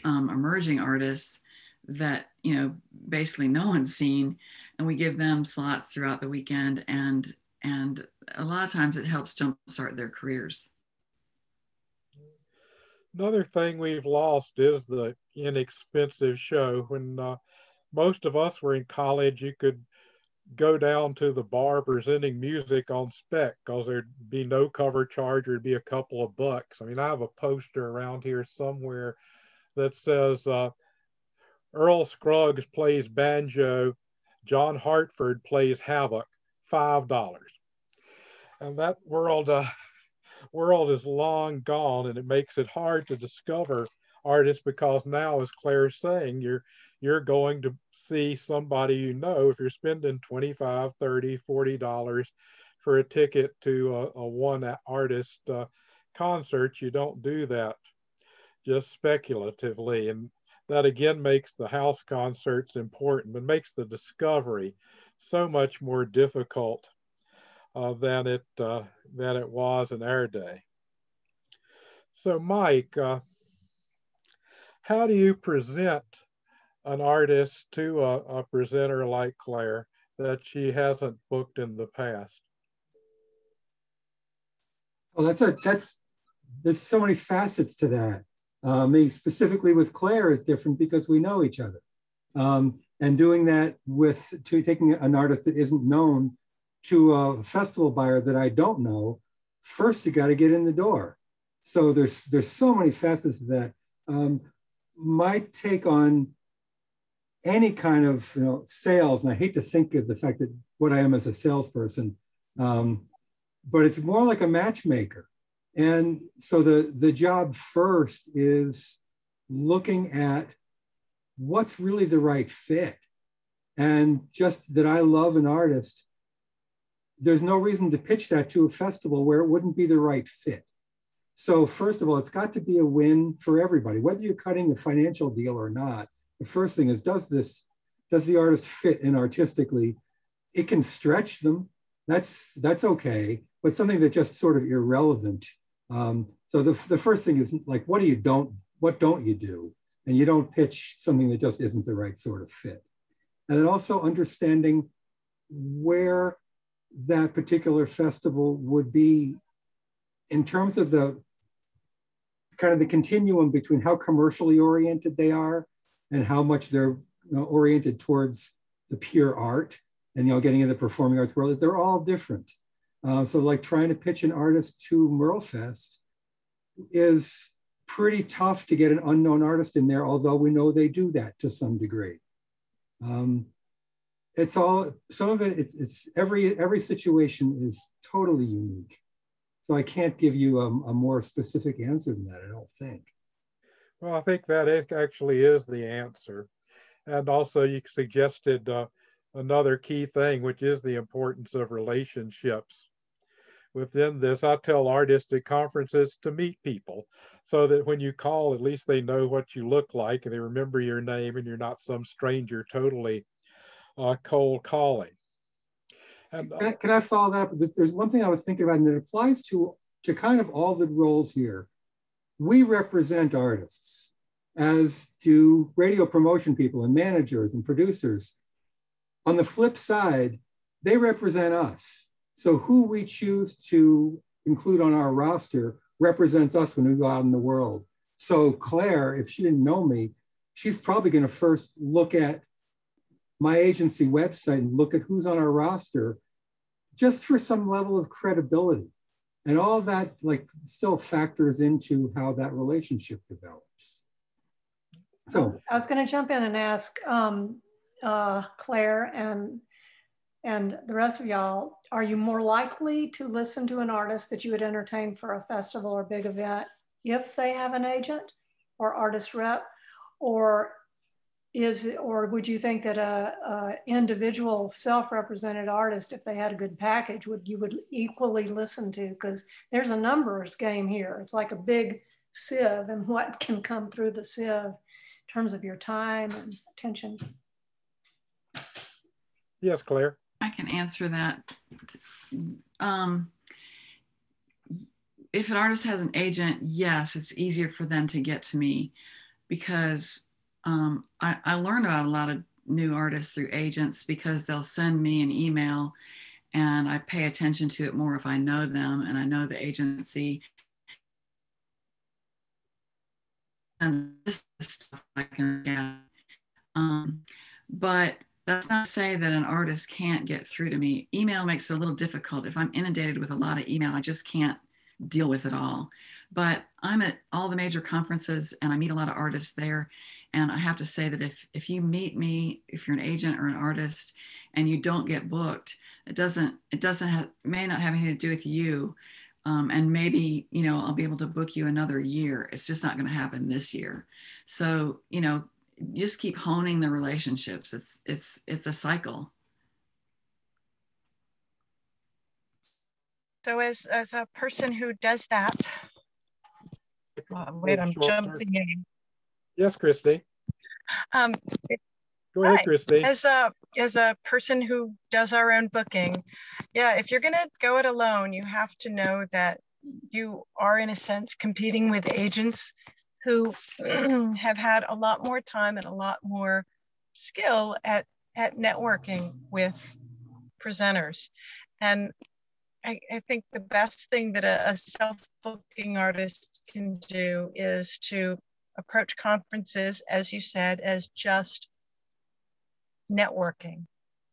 emerging artists that, you know, basically no one's seen, and we give them slots throughout the weekend, and a lot of times it helps jumpstart their careers. Another thing we've lost is the inexpensive show. When most of us were in college, you could go down to the bar presenting music on spec because there'd be no cover charge, or it'd be a couple of bucks. I mean, I have a poster around here somewhere that says Earl Scruggs plays banjo, John Hartford plays havoc, $5. And that world is long gone, and it makes it hard to discover artists, because now, as Claire's saying, you're going to see somebody you know. If you're spending $25, $30, $40 for a ticket to a one artist concert, you don't do that just speculatively. And that again makes the house concerts important, but makes the discovery so much more difficult than it was in our day. So Mike, how do you present an artist to a presenter like Claire that she hasn't booked in the past? Well, there's so many facets to that. Me specifically with Claire is different because we know each other. And doing that taking an artist that isn't known to a festival buyer that I don't know, first you got to get in the door. So there's so many facets to that. My take on any kind of sales, and I hate to think of the fact that what I am as a salesperson, but it's more like a matchmaker. And so the job first is looking at what's really the right fit. And just that I love an artist, there's no reason to pitch that to a festival where it wouldn't be the right fit. So first of all, it's got to be a win for everybody, whether you're cutting a financial deal or not. The first thing is, does the artist fit in artistically? It can stretch them, that's okay, but something that's just sort of irrelevant. So the first thing is like, what don't you do? And you don't pitch something that just isn't the right sort of fit. And then also understanding where that particular festival would be in terms of the kind of the continuum between how commercially oriented they are and how much they're oriented towards the pure art and getting in the performing arts world. They're all different. So like trying to pitch an artist to Merlefest is pretty tough to get an unknown artist in there, although we know they do that to some degree. It's all, some of it, it's every situation is totally unique. So I can't give you a more specific answer than that, I don't think. Well, I think that actually is the answer. And also you suggested another key thing, which is the importance of relationships. Within this, I tell artists at conferences to meet people so that when you call, at least they know what you look like and they remember your name and you're not some stranger totally cold calling. And, can I follow that up? There's one thing I was thinking about, and it applies to kind of all the roles here. We represent artists, as do radio promotion people and managers and producers. On the flip side, they represent us. So who we choose to include on our roster represents us when we go out in the world. So Claire, if she didn't know me, she's probably going to first look at my agency website and look at who's on our roster just for some level of credibility. And all that still factors into how that relationship develops. So I was going to jump in and ask Claire and the rest of y'all, are you more likely to listen to an artist that you would entertain for a festival or big event if they have an agent or artist rep, or would you think that a individual self-represented artist, if they had a good package, you would equally listen to? Because there's a numbers game here. It's like a big sieve, and what can come through the sieve in terms of your time and attention. Yes, Claire. I can answer that. If an artist has an agent, yes, it's easier for them to get to me because I learn about a lot of new artists through agents because they'll send me an email and I pay attention to it more if I know them and I know the agency. And this is stuff I can get. But that's not to say that an artist can't get through to me. Email makes it a little difficult. If I'm inundated with a lot of email, I just can't deal with it all. But I'm at all the major conferences and I meet a lot of artists there. And I have to say that if you meet me, if you're an agent or an artist and you don't get booked, it may not have anything to do with you. And maybe, you know, I'll be able to book you another year. It's just not going to happen this year. So, you know, just keep honing the relationships. It's a cycle. So as a person who does that, wait, I'm jumping in. Yes, Christy. Go ahead, Christy. As a person who does our own booking, yeah, if you're gonna go it alone, you have to know that you are in a sense competing with agents who have had a lot more time and a lot more skill at networking with presenters. And I think the best thing that a self-booking artist can do is to approach conferences, as you said, as just networking.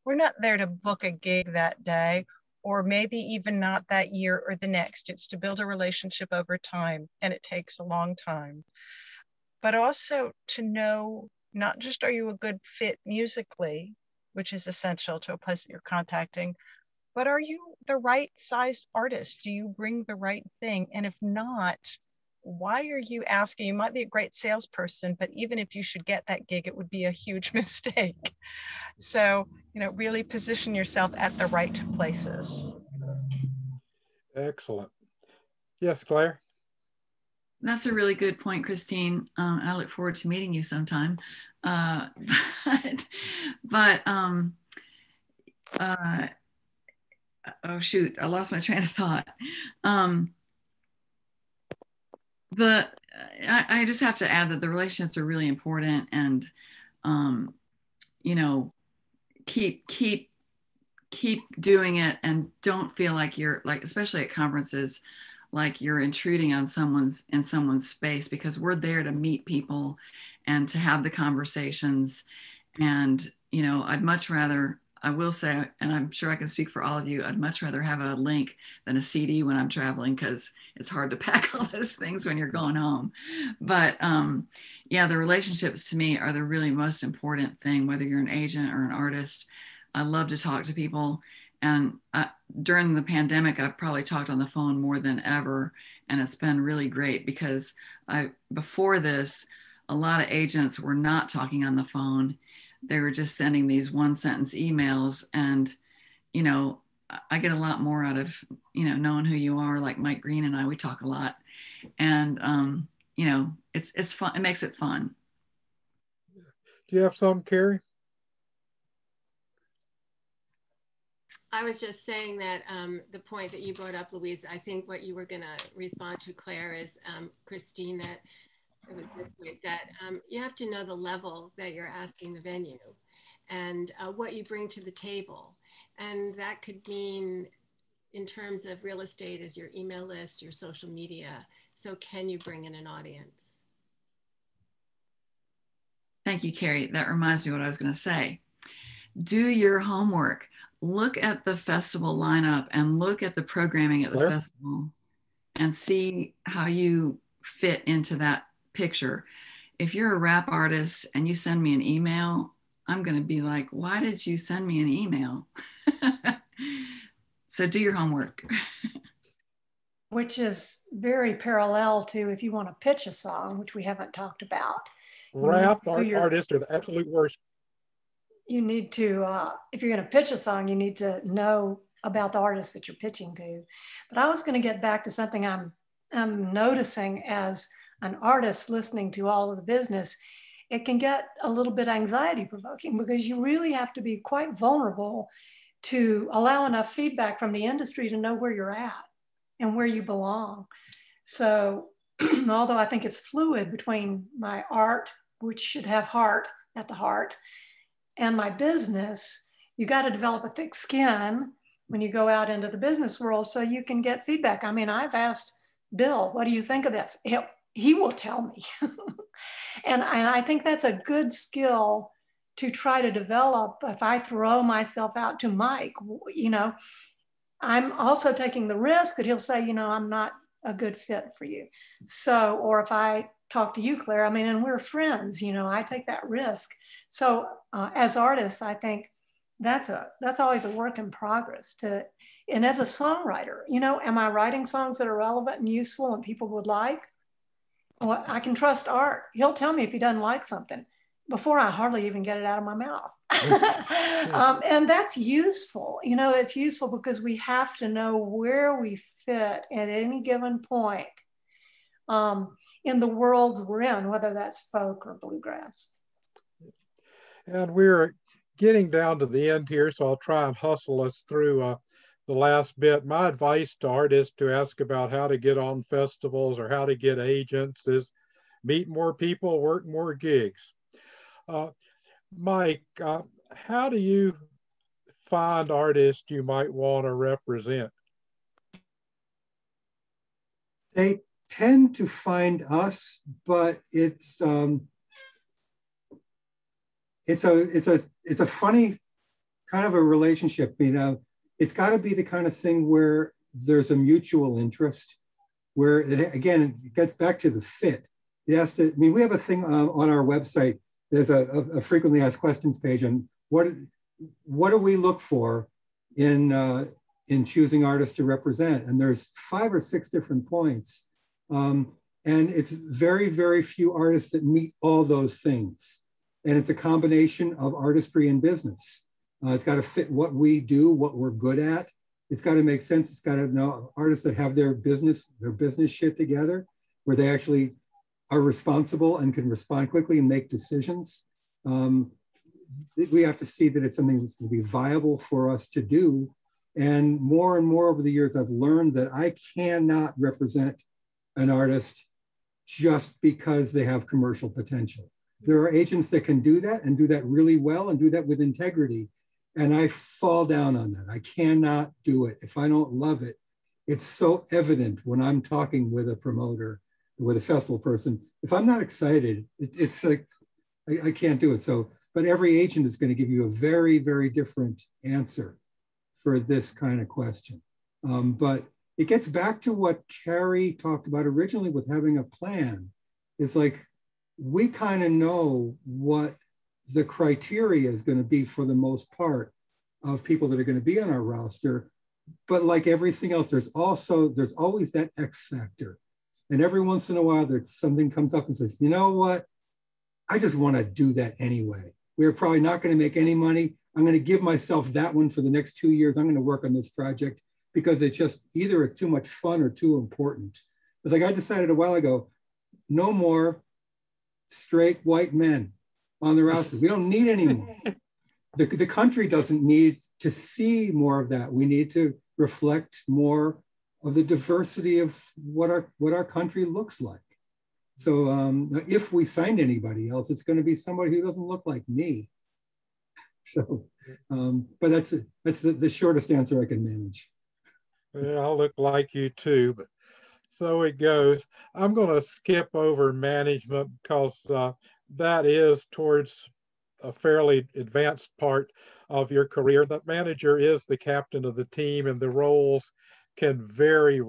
We're not there to book a gig that day, or maybe even not that year or the next. It's to build a relationship over time, and it takes a long time. But also to know, not just are you a good fit musically, which is essential to a place that you're contacting, but are you the right sized artist? Do you bring the right thing? And if not, why are you asking? You might be a great salesperson, but even if you should get that gig, it would be a huge mistake. So, you know, really position yourself at the right places. Excellent. Yes, Claire. That's a really good point, Christine. I look forward to meeting you sometime. Oh shoot, I lost my train of thought. I just have to add that the relationships are really important, and you know, keep doing it, and don't feel like you're, like, especially at conferences, like you're intruding on someone's space, because we're there to meet people and to have the conversations. And you know, I'd much rather, I will say, and I'm sure I can speak for all of you, I'd much rather have a link than a CD when I'm traveling, because it's hard to pack all those things when you're going home. But yeah, the relationships to me are the really most important thing, whether you're an agent or an artist. I love to talk to people. And during the pandemic, I've probably talked on the phone more than ever. And it's been really great, because before this, a lot of agents were not talking on the phone. They were just sending these one-sentence emails. And, you know, I get a lot more out of, you know, knowing who you are. Like Mike Green and I, we talk a lot. And, you know, it's fun. It makes it fun. Do you have some, Kari? I was just saying that the point that you brought up, Louisa, I think what you were going to respond to, Claire, is Christine, that it was this point, that you have to know the level that you're asking the venue and what you bring to the table. And that could mean, in terms of real estate, is your email list, your social media. So can you bring in an audience? Thank you, Kari. That reminds me what I was going to say. Do your homework. Look at the festival lineup and look at the programming at the festival and see how you fit into that picture. If you're a rap artist and you send me an email, I'm going to be like, why did you send me an email? So do your homework. Which is very parallel to if you want to pitch a song, which we haven't talked about. Rap artists are the absolute worst. You need to, if you're going to pitch a song, you need to know about the artist that you're pitching to. But I was going to get back to something I'm noticing as an artist listening to all of the business. It can get a little bit anxiety provoking, because you really have to be quite vulnerable to allow enough feedback from the industry to know where you're at and where you belong. So although I think it's fluid between my art which should have heart at the heart, and my business, you got to develop a thick skin when you go out into the business world so you can get feedback. I mean, I've asked Bill, what do you think of this? He will tell me. And I think that's a good skill to try to develop. If I throw myself out to Mike, you know, I'm also taking the risk that he'll say, you know, I'm not a good fit for you. So, or if I talk to you, Claire, I mean, and we're friends, you know, I take that risk. So as artists, I think that's always a work in progress and as a songwriter, you know, am I writing songs that are relevant and useful and people would like? Well, I can trust Art. He'll tell me if he doesn't like something before I hardly even get it out of my mouth. And that's useful. You know, it's useful because we have to know where we fit at any given point in the worlds we're in, whether that's folk or bluegrass. And we're getting down to the end here, so I'll try and hustle us through the last bit. My advice to artists to ask about how to get on festivals or how to get agents is meet more people, work more gigs. Mike, how do you find artists you might want to represent? They tend to find us, but it's a funny kind of a relationship. You know, it's got to be the kind of thing where there's a mutual interest, where it gets back to the fit. It has to. I mean, we have a thing on our website. There's a frequently asked questions page on what do we look for in choosing artists to represent, and there's 5 or 6 different points, and it's very, very few artists that meet all those things, and it's a combination of artistry and business. It's got to fit what we do, what we're good at. It's got to make sense. It's got to know artists that have their business shit together, where they actually are responsible and can respond quickly and make decisions. We have to see that it's something that's going to be viable for us to do. And more over the years, I've learned that I cannot represent an artist just because they have commercial potential. There are agents that can do that and do that really well and do that with integrity. And I fall down on that. I cannot do it. If I don't love it, it's so evident when I'm talking with a promoter, with a festival person. If I'm not excited, it's like, I can't do it. So, but every agent is going to give you a very, very different answer for this kind of question. But it gets back to what Kari talked about originally with having a plan. It's like, we kind of know what the criteria is going to be for the most part of people that are going to be on our roster. But like everything else, there's always that X factor. And every once in a while, there's something comes up and says, you know what? I just want to do that anyway. We're probably not going to make any money. I'm going to give myself that one for the next 2 years. I'm going to work on this project because it's just either it's too much fun or too important. It's like I decided a while ago, no more straight white men on the roster. We don't need any more. The country doesn't need to see more of that. We need to reflect more of the diversity of what our country looks like. So if we signed anybody else, it's going to be somebody who doesn't look like me. So, but that's the shortest answer I can manage. Yeah, I look like you too, but so it goes. I'm going to skip over management because that is towards a fairly advanced part of your career. That manager is the captain of the team, and the roles can vary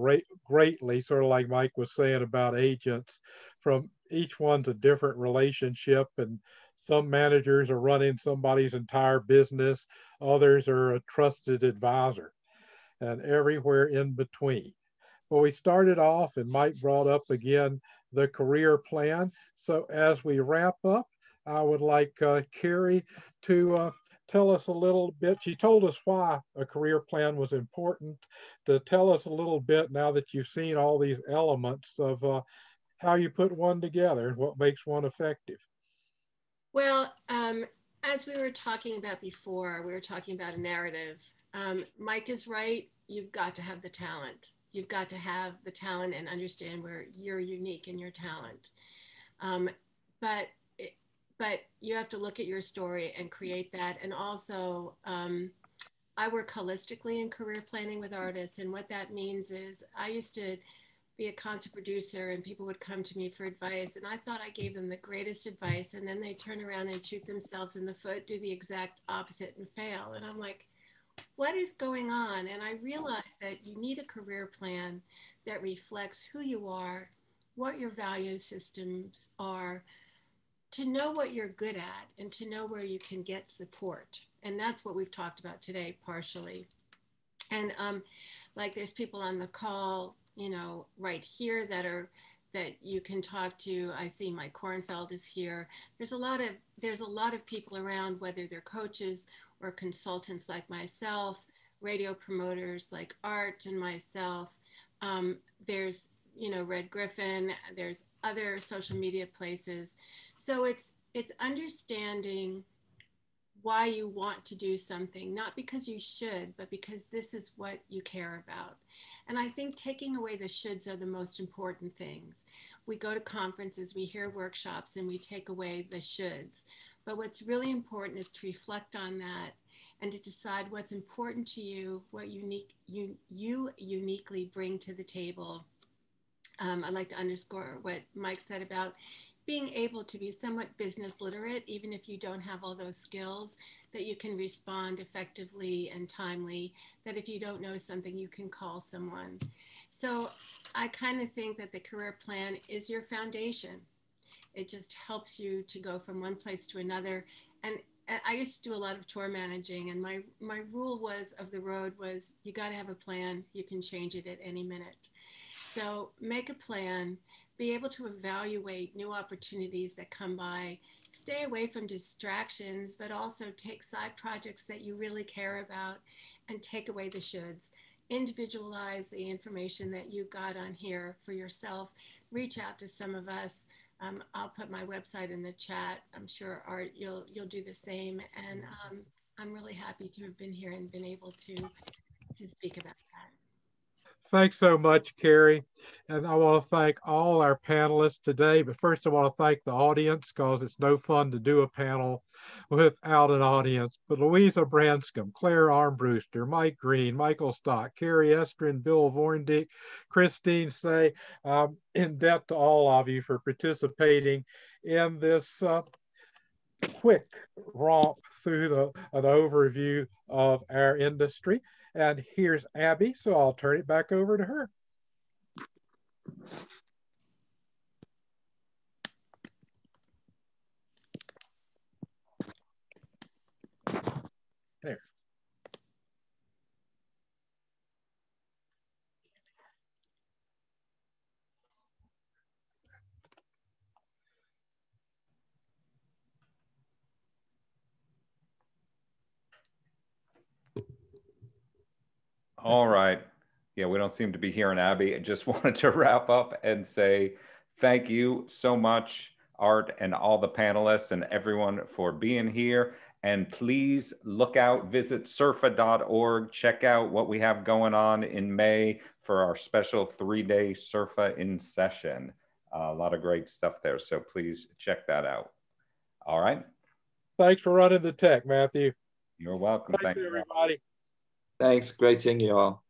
greatly, sort of like Mike was saying about agents. From each one's a different relationship, and some managers are running somebody's entire business, others are a trusted advisor, and everywhere in between. Well, we started off, and Mike brought up again the career plan. So as we wrap up, I would like Kari to tell us a little bit. She told us why a career plan was important, to tell us a little bit now that you've seen all these elements of how you put one together and what makes one effective. Well, as we were talking about before, we were talking about a narrative. Mike is right. You've got to have the talent. You've got to have the talent and understand where you're unique in your talent. But but you have to look at your story and create that. And also, I work holistically in career planning with artists. And what that means is I used to be a concert producer and people would come to me for advice. And I thought I gave them the greatest advice. And then they turn around and shoot themselves in the foot, do the exact opposite and fail. And I'm like, what is going on? And I realized that you need a career plan that reflects who you are, what your value systems are, to know what you're good at and to know where you can get support. And that's what we've talked about today, partially. And like there's people on the call, you know, right here that you can talk to. I see Mike Kornfeld is here. There's a lot of people around, whether they're coaches or consultants like myself, radio promoters like Art and myself. There's, you know, Red Griffin, there's other social media places. So it's understanding why you want to do something, not because you should, but because this is what you care about. And I think taking away the shoulds are the most important things. We go to conferences, we hear workshops, and we take away the shoulds. But what's really important is to reflect on that and to decide what's important to you, what you uniquely bring to the table. I'd like to underscore what Mike said about being able to be somewhat business literate, even if you don't have all those skills, that you can respond effectively and timely, that if you don't know something, you can call someone. So I kind of think that the career plan is your foundation. It just helps you to go from one place to another. And I used to do a lot of tour managing, and my rule of the road was you got to have a plan. You can change it at any minute. So make a plan, be able to evaluate new opportunities that come by, stay away from distractions, but also take side projects that you really care about and take away the shoulds. Individualize the information that you got on here for yourself. Reach out to some of us. I'll put my website in the chat. I'm sure Art, you'll do the same. And I'm really happy to have been here and been able to speak about that. Thanks so much, Kari. And I want to thank all our panelists today. But first, I want to thank the audience, because it's no fun to do a panel without an audience. But Louisa Branscomb, Claire Armbruster, Mike Green, Michael Stock, Kari Estrin, Bil VornDick, Christine Say, in debt to all of you for participating in this quick romp through an overview of our industry. And here's Abby, so I'll turn it back over to her. There. All right. Yeah, we don't seem to be hearing Abby. I just wanted to wrap up and say thank you so much, Art, and all the panelists and everyone for being here. And please look out, visit SERFA.org, check out what we have going on in May for our special 3-day SERFA in session. A lot of great stuff there, so please check that out. All right. Thanks for running the tech, Matthew. You're welcome. Thanks everybody. Thanks. Great seeing you all.